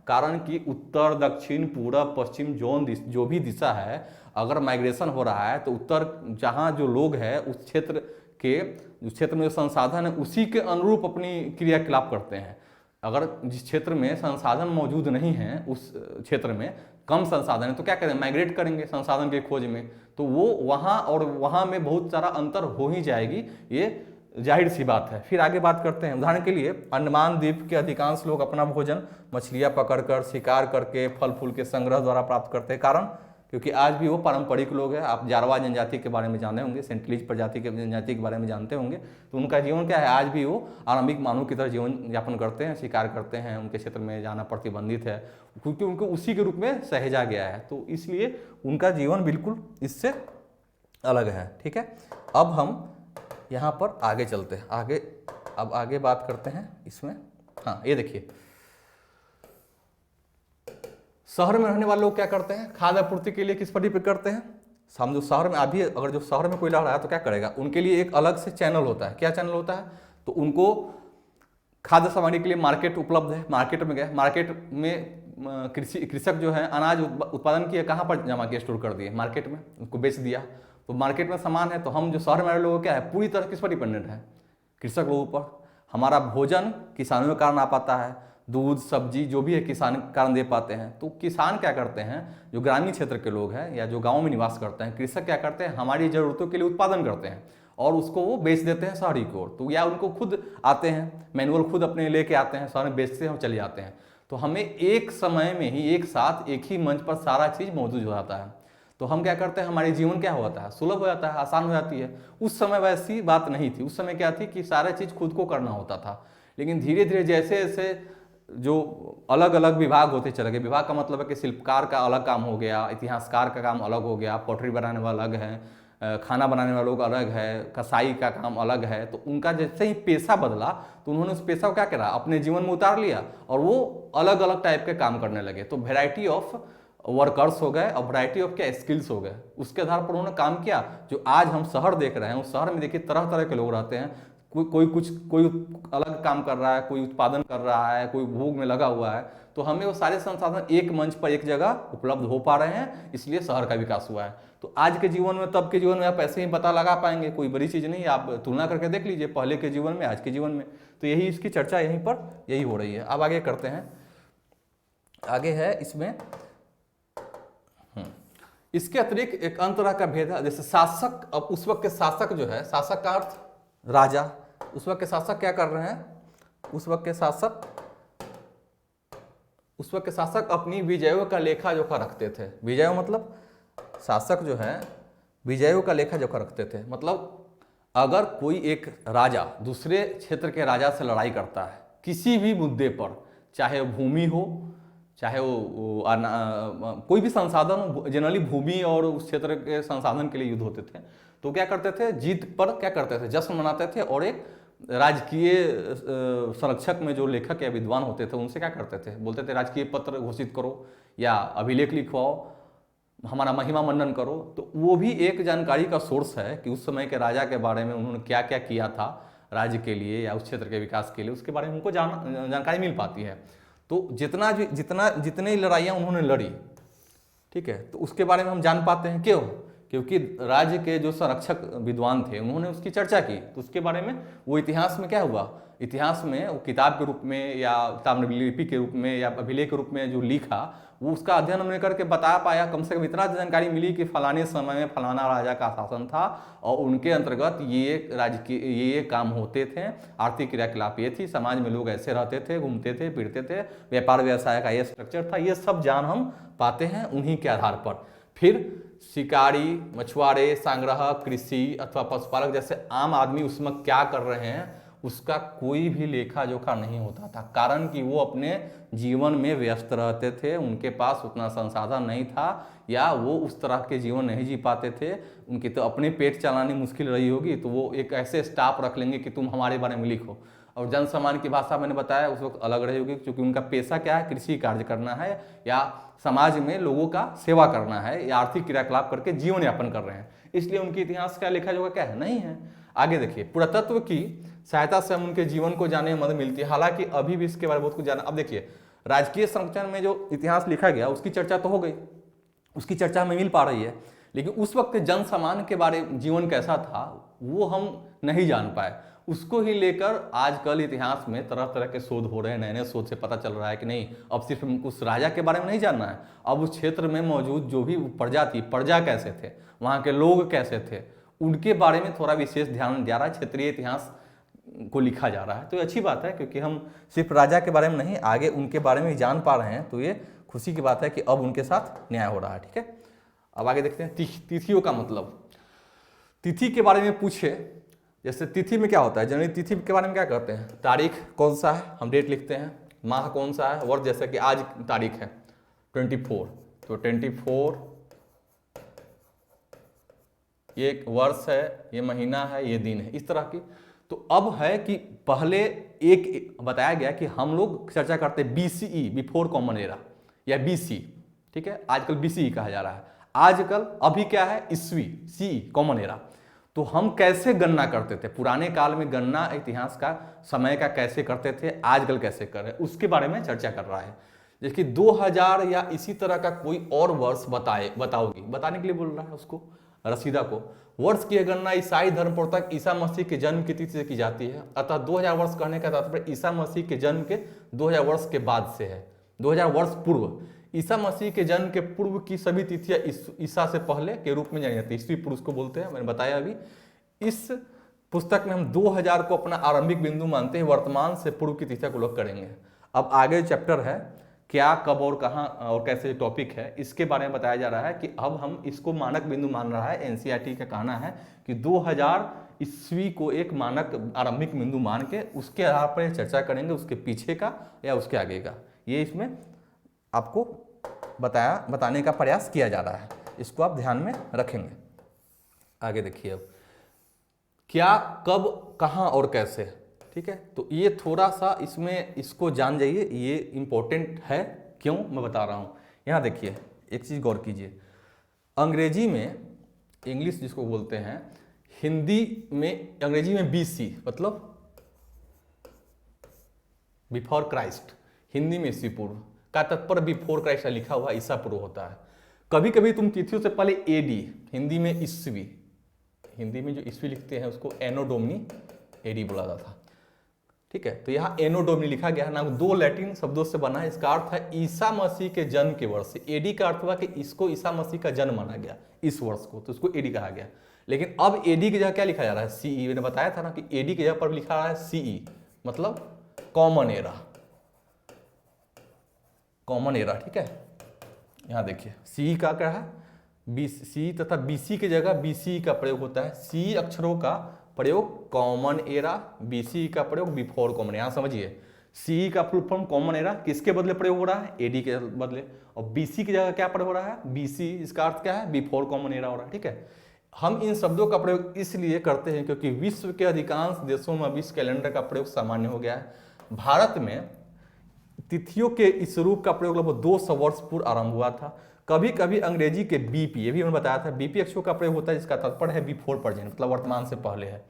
कारण कि उत्तर दक्षिण पूरब पश्चिम जो भी दिशा है, अगर माइग्रेशन हो रहा है तो उत्तर जहाँ जो लोग हैं उस क्षेत्र में जो संसाधन है उसी के अनुरूप अपनी क्रियाकलाप करते हैं। अगर जिस क्षेत्र में संसाधन मौजूद नहीं है, उस क्षेत्र में कम संसाधन है, तो क्या करेंगे? माइग्रेट करेंगे संसाधन के खोज में। तो वो वहाँ और वहाँ में बहुत सारा अंतर हो ही जाएगी, ये जाहिर सी बात है। फिर आगे बात करते हैं। उदाहरण के लिए अंडमान द्वीप के अधिकांश लोग अपना भोजन मछलियाँ पकड़कर, शिकार करके, फल फूल के संग्रह द्वारा प्राप्त करते हैं। कारण क्योंकि आज भी वो पारंपरिक लोग हैं। आप जारवा जनजाति के बारे में जाने होंगे, सेंटलीज प्रजाति के जनजाति के बारे में जानते होंगे। तो उनका जीवन क्या है? आज भी वो आरंभिक मानव की तरह जीवन यापन करते हैं, शिकार करते हैं, उनके क्षेत्र में जाना प्रतिबंधित है क्योंकि उनको उसी के रूप में सहेजा गया है। तो इसलिए उनका जीवन बिल्कुल इससे अलग है। ठीक है, अब हम यहाँ पर आगे चलते हैं। अब आगे बात करते हैं इसमें। हाँ, ये देखिए, शहर में रहने वाले लोग क्या करते हैं? खाद्य आपूर्ति के लिए किस पर डिपेंड करते हैं? हम जो शहर में अभी, अगर जो शहर में कोई रह रहा है तो क्या करेगा? उनके लिए एक अलग से चैनल होता है। क्या चैनल होता है? तो उनको खाद्य सामग्री के लिए मार्केट उपलब्ध है। मार्केट में गए, मार्केट में कृषक जो है अनाज उत्पादन किए, कहाँ पर जमा किए? स्टोर कर दिए मार्केट में, उनको बेच दिया। तो मार्केट में सामान है। तो हम जो शहर में रहे लोग क्या है? पूरी तरह किस पर डिपेंडेंट है? कृषक लोगों पर। हमारा भोजन किसानों के कारण आ पाता है, दूध सब्जी जो भी है किसान कारण दे पाते हैं। तो किसान क्या करते हैं? जो ग्रामीण क्षेत्र के लोग हैं या जो गांव में निवास करते हैं, कृषक क्या करते हैं? हमारी ज़रूरतों के लिए उत्पादन करते हैं और उसको वो बेच देते हैं शहरी को। तो या उनको खुद आते हैं, मैनुअल खुद अपने लेके आते हैं, शहर में बेचते हैं और चले जाते हैं। तो हमें एक समय में ही, एक साथ, एक ही मंच पर सारा चीज़ मौजूद हो जाता है। तो हम क्या करते हैं? हमारे जीवन क्या होता है? सुलभ हो जाता है, आसान हो जाती है। उस समय वैसी बात नहीं थी। उस समय क्या थी कि सारा चीज़ खुद को करना होता था। लेकिन धीरे धीरे जैसे जैसे जो अलग अलग विभाग होते चले गए, विभाग का मतलब है कि शिल्पकार का अलग काम हो गया, इतिहासकार का काम अलग हो गया, पॉटरी बनाने वाला अलग है, खाना बनाने वाले लोग अलग है, कसाई का काम अलग है। तो उनका जैसे ही पेशा बदला तो उन्होंने उस पेशा को क्या करा? अपने जीवन में उतार लिया और वो अलग अलग टाइप के काम करने लगे। तो वेराइटी ऑफ वर्कर्स हो गए और वैरायटी ऑफ क्या स्किल्स हो गए। उसके आधार पर उन्होंने काम किया। जो आज हम शहर देख रहे हैं, उस शहर में देखिए तरह तरह के लोग रहते हैं, कोई अलग काम कर रहा है, कोई उत्पादन कर रहा है, कोई भोग में लगा हुआ है, तो हमें वो सारे संसाधन एक मंच पर एक जगह उपलब्ध हो पा रहे हैं, इसलिए शहर का विकास हुआ है। तो आज के जीवन में, तब के जीवन में आप ऐसे ही पता लगा पाएंगे, कोई बड़ी चीज़ नहीं है। आप तुलना करके देख लीजिए पहले के जीवन में, आज के जीवन में। तो यही इसकी चर्चा यहीं पर यही हो रही है। अब आगे करते हैं। आगे है इसमें इसके अतिरिक्त एक अन्य तरह का भेद है, जैसे शासक। अब उस वक्त के शासक जो है, शासक का अर्थ राजा, उस वक्त के शासक क्या कर रहे हैं, उस वक्त के शासक अपनी विजयों का लेखा जोखा रखते थे। विजयों मतलब शासक जो है विजयों का लेखा जोखा रखते थे। मतलब अगर कोई एक राजा दूसरे क्षेत्र के राजा से लड़ाई करता है किसी भी मुद्दे पर, चाहे वो भूमि हो, चाहे वो कोई भी संसाधन हो, जनरली भूमि और उस क्षेत्र के संसाधन के लिए युद्ध होते थे, तो क्या करते थे, जीत पर क्या करते थे, जश्न मनाते थे। और एक राजकीय संरक्षक में जो लेखक या विद्वान होते थे उनसे क्या करते थे, बोलते थे राजकीय पत्र घोषित करो या अभिलेख लिखवाओ, हमारा महिमा मंडन करो। तो वो भी एक जानकारी का सोर्स है कि उस समय के राजा के बारे में उन्होंने क्या क्या किया था राज्य के लिए या उस क्षेत्र के विकास के लिए, उसके बारे में उनको जानकारी मिल पाती है। तो जितने लड़ाइयाँ उन्होंने लड़ी, ठीक है, तो उसके बारे में हम जान पाते हैं। क्यों? क्योंकि राज्य के जो संरक्षक विद्वान थे उन्होंने उसकी चर्चा की, तो उसके बारे में वो इतिहास में क्या हुआ, इतिहास में वो किताब के रूप में या ताम्रलिपि के रूप में या अभिलेख के रूप में जो लिखा, वो उसका अध्ययन हमने करके बता पाया। कम से कम इतना जानकारी मिली कि फलाने समय में फलाना राजा का शासन था और उनके अंतर्गत ये राज्य के ये काम होते थे, आर्थिक क्रियाकलाप ये थी, समाज में लोग ऐसे रहते थे, घूमते थे, फिरते थे, व्यापार व्यवसाय का ये स्ट्रक्चर था। ये सब जान हम पाते हैं उन्हीं के आधार पर। फिर शिकारी, मछुआरे, संग्राहक, कृषि अथवा पशुपालक जैसे आम आदमी उसमें क्या कर रहे हैं उसका कोई भी लेखा जोखा नहीं होता था, कारण कि वो अपने जीवन में व्यस्त रहते थे, उनके पास उतना संसाधन नहीं था या वो उस तरह के जीवन नहीं जी पाते थे। उनकी तो अपने पेट चलानी मुश्किल रही होगी, तो वो एक ऐसे स्टाफ रख लेंगे कि तुम हमारे बारे में लिखो। और जन सामान्य की भाषा मैंने बताया उस वक्त अलग रही होगी, क्योंकि उनका पेशा क्या है, कृषि कार्य करना है या समाज में लोगों का सेवा करना है या आर्थिक क्रियाकलाप करके जीवन यापन कर रहे हैं, इसलिए उनके इतिहास का लेखा जोखा क्या है, नहीं है। आगे देखिए, पुरातत्व की सहायता से हम उनके जीवन को जानने में मदद मिलती है, हालांकि अभी भी इसके बारे में बहुत कुछ जाना। अब देखिए, राजकीय संरक्षण में जो इतिहास लिखा गया उसकी चर्चा तो हो गई, उसकी चर्चा हमें मिल पा रही है, लेकिन उस वक्त जन सामान्य के बारे में जीवन कैसा था वो हम नहीं जान पाए। उसको ही लेकर आजकल इतिहास में तरह तरह के शोध हो रहे हैं, नए नए शोध से पता चल रहा है कि नहीं, अब सिर्फ उस राजा के बारे में नहीं जानना है, अब उस क्षेत्र में मौजूद जो भी प्रजा कैसे थे, वहाँ के लोग कैसे थे, उनके बारे में थोड़ा विशेष ध्यान दिया रहा है, क्षेत्रीय इतिहास को लिखा जा रहा है। तो ये अच्छी बात है, क्योंकि हम सिर्फ राजा के बारे में नहीं आगे उनके बारे में जान पा रहे हैं, तो ये खुशी की बात है कि अब उनके साथ न्याय हो रहा है। ठीक है, अब आगे देखते हैं तिथियों का मतलब। तिथि के बारे में पूछे, जैसे तिथि में क्या होता है, जनरली तिथि के बारे में क्या करते हैं, तारीख कौन सा है हम डेट लिखते हैं, माह कौन सा है, वर्ष, जैसे कि आज तारीख है 24, तो 24 ये वर्ष है, ये महीना है, ये दिन है, इस तरह की। तो अब है कि पहले एक बताया गया कि हम लोग चर्चा करते हैं BCE, बिफोर कॉमन एरा, या BC, ठीक है, आजकल BCE कहा जा रहा है। आजकल अभी क्या है, ईस्वी, CE, कॉमन एरा। तो हम कैसे गणना करते थे, पुराने काल में गणना इतिहास का समय का कैसे करते थे, आजकल कैसे कर रहे हैं, उसके बारे में चर्चा कर रहा है। जैसे 2000 या इसी तरह का कोई और वर्ष बताओगी, बताने के लिए बोल रहा है उसको, रसीदा को। वर्ष की गणना ईसाई धर्म प्रवर्तक ईसा मसीह के जन्म की तिथि से की जाती है, अतः 2000 वर्ष कहने का तात्पर्य ईसा मसीह के जन्म के 2000 वर्ष के बाद से है, 2000 वर्ष पूर्व। ईसा मसीह के जन्म के पूर्व की सभी तिथियां ईसा से पहले के रूप में जानी जाती है, ईस्वी पुरुष को बोलते हैं, मैंने बताया अभी। इस पुस्तक में हम 2000 को अपना आरंभिक बिंदु मानते हैं, वर्तमान से पूर्व की तिथियां को लोग करेंगे। अब आगे चैप्टर है क्या, कब और कहाँ और कैसे टॉपिक है, इसके बारे में बताया जा रहा है कि अब हम इसको मानक बिंदु मान रहा है। NCERT का कहना है कि 2000 ईस्वी को एक मानक आरंभिक बिंदु मान के उसके आधार पर चर्चा करेंगे, उसके पीछे का या उसके आगे का, ये इसमें आपको बताने का प्रयास किया जा रहा है, इसको आप ध्यान में रखेंगे। आगे देखिए, अब क्या, कब, कहाँ और कैसे, ठीक है, तो ये थोड़ा सा इसमें इसको जान जाइए, ये इंपॉर्टेंट है। क्यों, मैं बता रहा हूँ। यहाँ देखिए, एक चीज़ गौर कीजिए, अंग्रेजी में, इंग्लिश जिसको बोलते हैं, हिंदी में, अंग्रेजी में BC मतलब बिफोर क्राइस्ट, हिंदी में ईस्वी पूर्व का तात्पर्य बिफोर क्राइस्ट लिखा हुआ ईसा पूर्व होता है। कभी कभी तुम तिथियों से पहले AD, हिंदी में ईस्वी, हिंदी में जो ईस्वी लिखते हैं उसको एनो डोमिनी AD बोला जाता था। ठीक है, तो यहाँ एनो डोमिनी लिखा गया है ना, दो लैटिन शब्दों से बना है। इसका अर्थ है ईसा मसीह के जन्म के वर्ष से। AD का अर्थ हुआ कि इसको ईसा मसीह का जन्म माना गया इस वर्ष को, तो इसको AD कहा गया। लेकिन अब AD की जगह क्या लिखा जा रहा है? CE। मैंने बताया था ना कि AD की जगह पर लिखा रहा है CE, मतलब कॉमन एरा, कॉमन एरा। ठीक है, यहाँ देखिए CE का क्या है, BC तथा BC की जगह BC का प्रयोग होता है। CE अक्षरों का प्रयोग कॉमन एरा, BC का प्रयोग बिफोर कॉमन। यहाँ समझिए, CE का फुल फॉर्म कॉमन एरा किसके बदले प्रयोग हो रहा है? AD के बदले। और BC की जगह क्या प्रयोग हो रहा है? BC, इसका अर्थ क्या है? बिफोर कॉमन एरा हो रहा है। ठीक है, हम इन शब्दों का प्रयोग इसलिए करते हैं क्योंकि विश्व के अधिकांश देशों में अब इस कैलेंडर का प्रयोग सामान्य हो गया है। भारत में तिथियों के इस रूप का प्रयोग लगभग 200 वर्ष पूर्व आरंभ हुआ था। कभी कभी अंग्रेजी के BP, ये भी मैंने बताया था, BP अक्षरों का प्रयोग होता है जिसका तात्पर्य है बिफोर प्रेजेंट, मतलब वर्तमान से पहले है।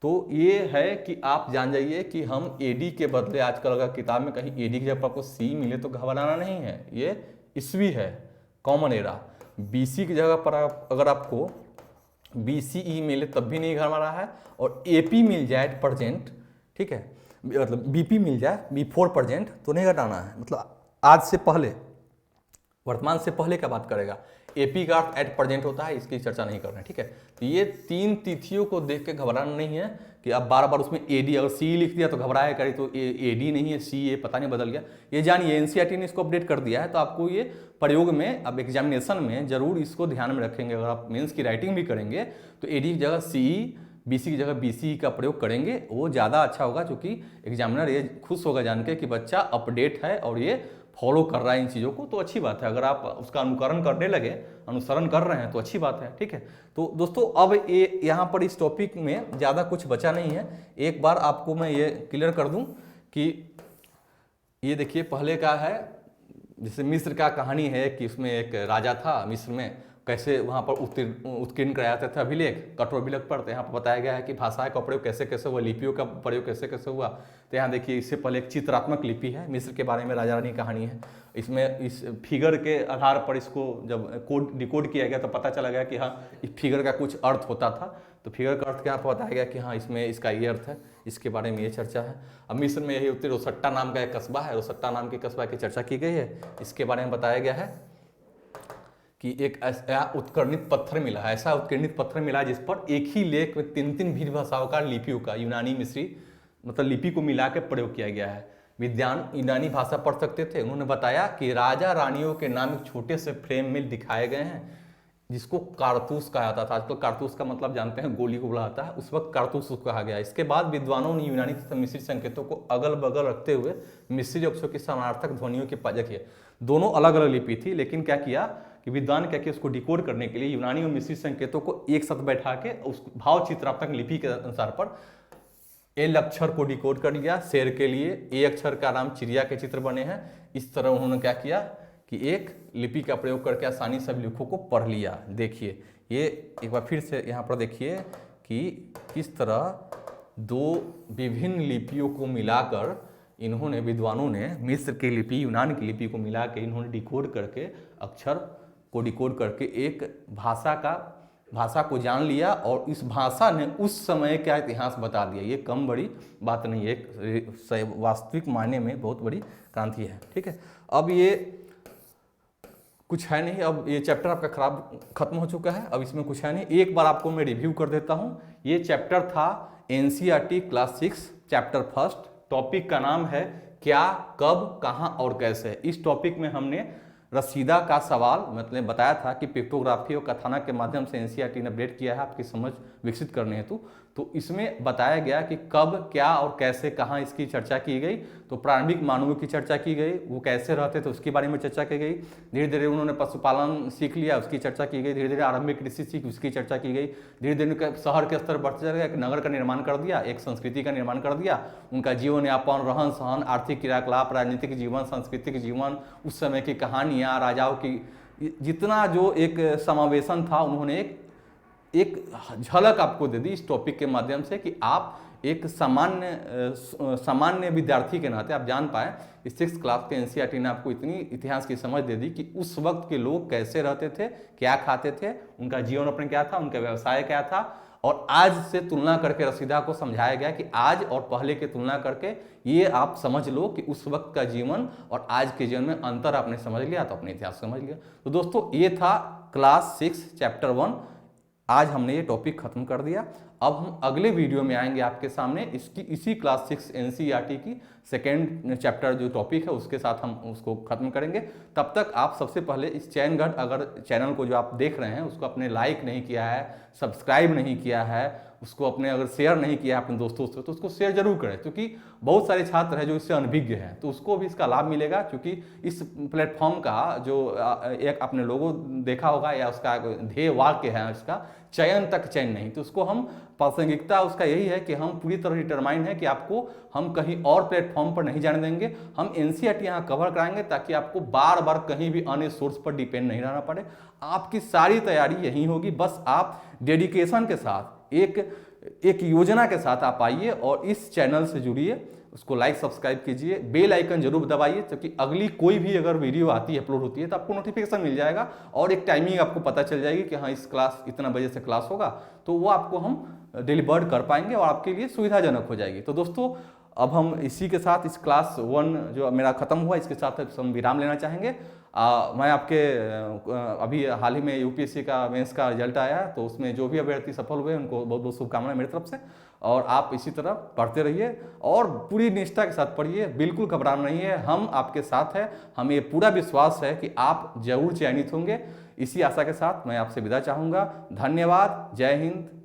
तो ये है कि आप जान जाइए कि हम AD के बदले, आजकल अगर किताब में कहीं AD की जगह आपको CE मिले तो घबराना नहीं है, ये ईस्वी है, कॉमन एरा। BC की जगह पर अगर आपको BCE मिले तब भी नहीं घबरा रहा है, और AP मिल जाए प्रेजेंट, ठीक है, मतलब BP मिल जाए बिफोर प्रेजेंट तो नहीं घटाना है, मतलब आज से पहले, वर्तमान से पहले का बात करेगा। AP का अर्थ एट प्रेजेंट होता है, इसकी चर्चा नहीं कर रहे हैं। ठीक है, तो ये 3 तिथियों को देख के घबराना नहीं है कि आप बार बार उसमें AD, अगर CE लिख दिया तो घबराया करी, तो AD नहीं है CE, पता नहीं बदल गया। ये जानिए NCERT ने इसको अपडेट कर दिया है, तो आपको ये प्रयोग में, अब एग्जामिनेशन में जरूर इसको ध्यान में रखेंगे। अगर आप मेंस की राइटिंग भी करेंगे तो AD की जगह CE, BC की जगह BCE का प्रयोग करेंगे, वो ज़्यादा अच्छा होगा, क्योंकि एग्जामिनर ये खुश होगा जान के कि बच्चा अपडेट है और ये फॉलो कर रहा है इन चीज़ों को, तो अच्छी बात है। अगर आप उसका अनुकरण करने लगे, अनुसरण कर रहे हैं तो अच्छी बात है। ठीक है, तो दोस्तों अब ये यहाँ पर इस टॉपिक में ज़्यादा कुछ बचा नहीं है। एक बार आपको मैं ये क्लियर कर दूँ कि ये देखिए पहले का है, जैसे मिस्र का कहानी है कि उसमें एक राजा था मिस्र में, कैसे वहाँ पर उत्कीर्ण कराया था अभिलेख, कठोर अभिलेख पर। तो यहाँ पर बताया गया है कि भाषा का प्रयोग कैसे कैसे हुआ, लिपियों का प्रयोग कैसे कैसे हुआ। तो यहाँ देखिए, इससे पहले एक चित्रात्मक लिपि है, मिस्र के बारे में राजा रानी कहानी है। इसमें इस फिगर के आधार पर इसको जब डिकोड किया गया तो पता चला गया कि हाँ, इस फिगर का कुछ अर्थ होता था। तो फिगर का अर्थ क्या बताया गया कि हाँ, इसमें इसका ये अर्थ है, इसके बारे में ये चर्चा है। अब मिस्र में यही होती, रोसट्टा नाम का एक कस्बा है, रोसट्टा नाम के कस्बा की चर्चा की गई है। इसके बारे में बताया गया है कि एक ऐसा उत्कीर्णित पत्थर मिला है, ऐसा उत्कीर्णित पत्थर मिला जिस पर एक ही लेख में 3 भिन्न भाषाओं का लिपियों का, यूनानी मिस्री मतलब लिपि को मिला के प्रयोग किया गया है। विद्वान यूनानी भाषा पढ़ सकते थे। उन्होंने बताया कि राजा रानियों के नाम एक छोटे से फ्रेम में दिखाए गए हैं, जिसको कारतूस कहा जाता था। आजकल कारतूस का मतलब जानते हैं, गोली को बुलाता है, उस वक्त कारतूस कहा गया। इसके बाद विद्वानों ने यूनानी तथा मिस्री संकेतों को अगल बगल रखते हुए मिस्री अक्षरों की समानार्थक ध्वनियों की देखिए, दोनों अलग अलग लिपि थी, लेकिन क्या किया कि विद्वान क्या किया, उसको डिकोड करने के लिए यूनानी और मिस्री संकेतों को एक साथ बैठा के उस भाव चित्रात्मक लिपि के अनुसार पर एल अक्षर को डिकोड कर लिया शेर के लिए, ए अक्षर का नाम चिड़िया के चित्र बने हैं। इस तरह उन्होंने क्या किया कि एक लिपि का प्रयोग करके आसानी से लिखों को पढ़ लिया। देखिए, ये एक बार फिर से यहाँ पर देखिए कि किस तरह 2 विभिन्न लिपियों को मिलाकर इन्होंने, विद्वानों ने मिस्र की लिपि यूनान की लिपि को मिला के इन्होंने डिकोड करके, अक्षर को डिकोड करके एक भाषा को जान लिया, और इस भाषा ने उस समय का इतिहास बता दिया। ये कम बड़ी बात नहीं है, एक वास्तविक मायने में बहुत बड़ी क्रांति है। ठीक है, अब ये कुछ है नहीं, अब ये चैप्टर आपका खत्म हो चुका है, अब इसमें कुछ है नहीं। एक बार आपको मैं रिव्यू कर देता हूँ। ये चैप्टर था NCERT class 6 chapter first. Topic का नाम है क्या, कब, कहाँ और कैसे। इस टॉपिक में हमने रसीदा का सवाल मतलब बताया था कि पिक्टोग्राफी और कथानक के माध्यम से NCERT ने अपडेट किया है आपकी समझ विकसित करने हेतु। तो इसमें बताया गया कि कब, क्या और कैसे, कहाँ इसकी चर्चा की गई। तो प्रारंभिक मानवों की चर्चा की गई, वो कैसे रहते थे उसके बारे में चर्चा की गई। धीरे धीरे उन्होंने पशुपालन सीख लिया, उसकी चर्चा की गई। धीरे धीरे आरंभिक कृषि सीख, उसकी चर्चा की गई। धीरे धीरे शहर के स्तर बढ़ते चला गया, एक नगर का निर्माण कर दिया, एक संस्कृति का निर्माण कर दिया। उनका जीवन यापन, रहन सहन, आर्थिक क्रियाकलाप, राजनीतिक जीवन, सांस्कृतिक जीवन, उस समय की कहानियाँ, राजाओं की, जितना जो एक समावेशन था उन्होंने एक एक झलक आपको दे दी इस टॉपिक के माध्यम से कि आप एक सामान्य विद्यार्थी के नाते आप जान पाए इस 6th क्लास के एनसीईआरटी ने आपको इतनी इतिहास की समझ दे दी कि उस वक्त के लोग कैसे रहते थे, क्या खाते थे, उनका जीवन यापन क्या था, उनका व्यवसाय क्या था, और आज से तुलना करके रसीदा को समझाया गया कि आज और पहले की तुलना करके ये आप समझ लो कि उस वक्त का जीवन और आज के जीवन में अंतर आपने समझ लिया तो अपने इतिहास समझ लिया। तो दोस्तों ये था क्लास 6 चैप्टर 1। आज हमने ये टॉपिक खत्म कर दिया। अब हम अगले वीडियो में आएंगे आपके सामने इसी क्लास 6 एनसीईआरटी की सेकेंड चैप्टर जो टॉपिक है उसके साथ हम उसको खत्म करेंगे। तब तक आप सबसे पहले इस चैनगढ़ अगर चैनल को जो आप देख रहे हैं उसको अपने लाइक नहीं किया है, सब्सक्राइब नहीं किया है, उसको अपने अगर शेयर नहीं किया है अपने दोस्तों से तो उसको शेयर जरूर करें, क्योंकि बहुत सारे छात्र हैं जो इससे अनभिज्ञ हैं तो उसको भी इसका लाभ मिलेगा। क्योंकि इस प्लेटफॉर्म का जो एक अपने लोगों देखा होगा या उसका ध्येय वाक्य है इसका चयन तक चयन नहीं, तो उसको हम प्रासंगिकता उसका यही है कि हम पूरी तरह डिटरमाइन है कि आपको हम कहीं और प्लेटफॉर्म पर नहीं जाने देंगे। हम एनसीईआरटी यहाँ कवर कराएंगे ताकि आपको बार बार कहीं भी अन्य सोर्स पर डिपेंड नहीं रहना पड़े। आपकी सारी तैयारी यही होगी, बस आप डेडिकेशन के साथ एक योजना के साथ आप आइए और इस चैनल से जुड़िए, उसको लाइक सब्सक्राइब कीजिए, बेल आइकन जरूर दबाइए ताकि अगली कोई भी अगर वीडियो आती है अपलोड होती है तो आपको नोटिफिकेशन मिल जाएगा और एक टाइमिंग आपको पता चल जाएगी कि हाँ इस क्लास इतना बजे से क्लास होगा, तो वो आपको हम डिलीवर्ड कर पाएंगे और आपके लिए सुविधाजनक हो जाएगी। तो दोस्तों अब हम इसी के साथ इस क्लास 1 जो मेरा खत्म हुआ इसके साथ हम विराम लेना चाहेंगे। मैं आपके अभी हाल ही में यूपीएससी का मेंस का रिजल्ट आया है तो उसमें जो भी अभ्यर्थी सफल हुए उनको बहुत बहुत शुभकामनाएं मेरी तरफ से, और आप इसी तरह पढ़ते रहिए और पूरी निष्ठा के साथ पढ़िए, बिल्कुल घबराना नहीं है, हम आपके साथ हैं। हमें पूरा विश्वास है कि आप जरूर चयनित होंगे। इसी आशा के साथ मैं आपसे विदा चाहूँगा। धन्यवाद। जय हिंद।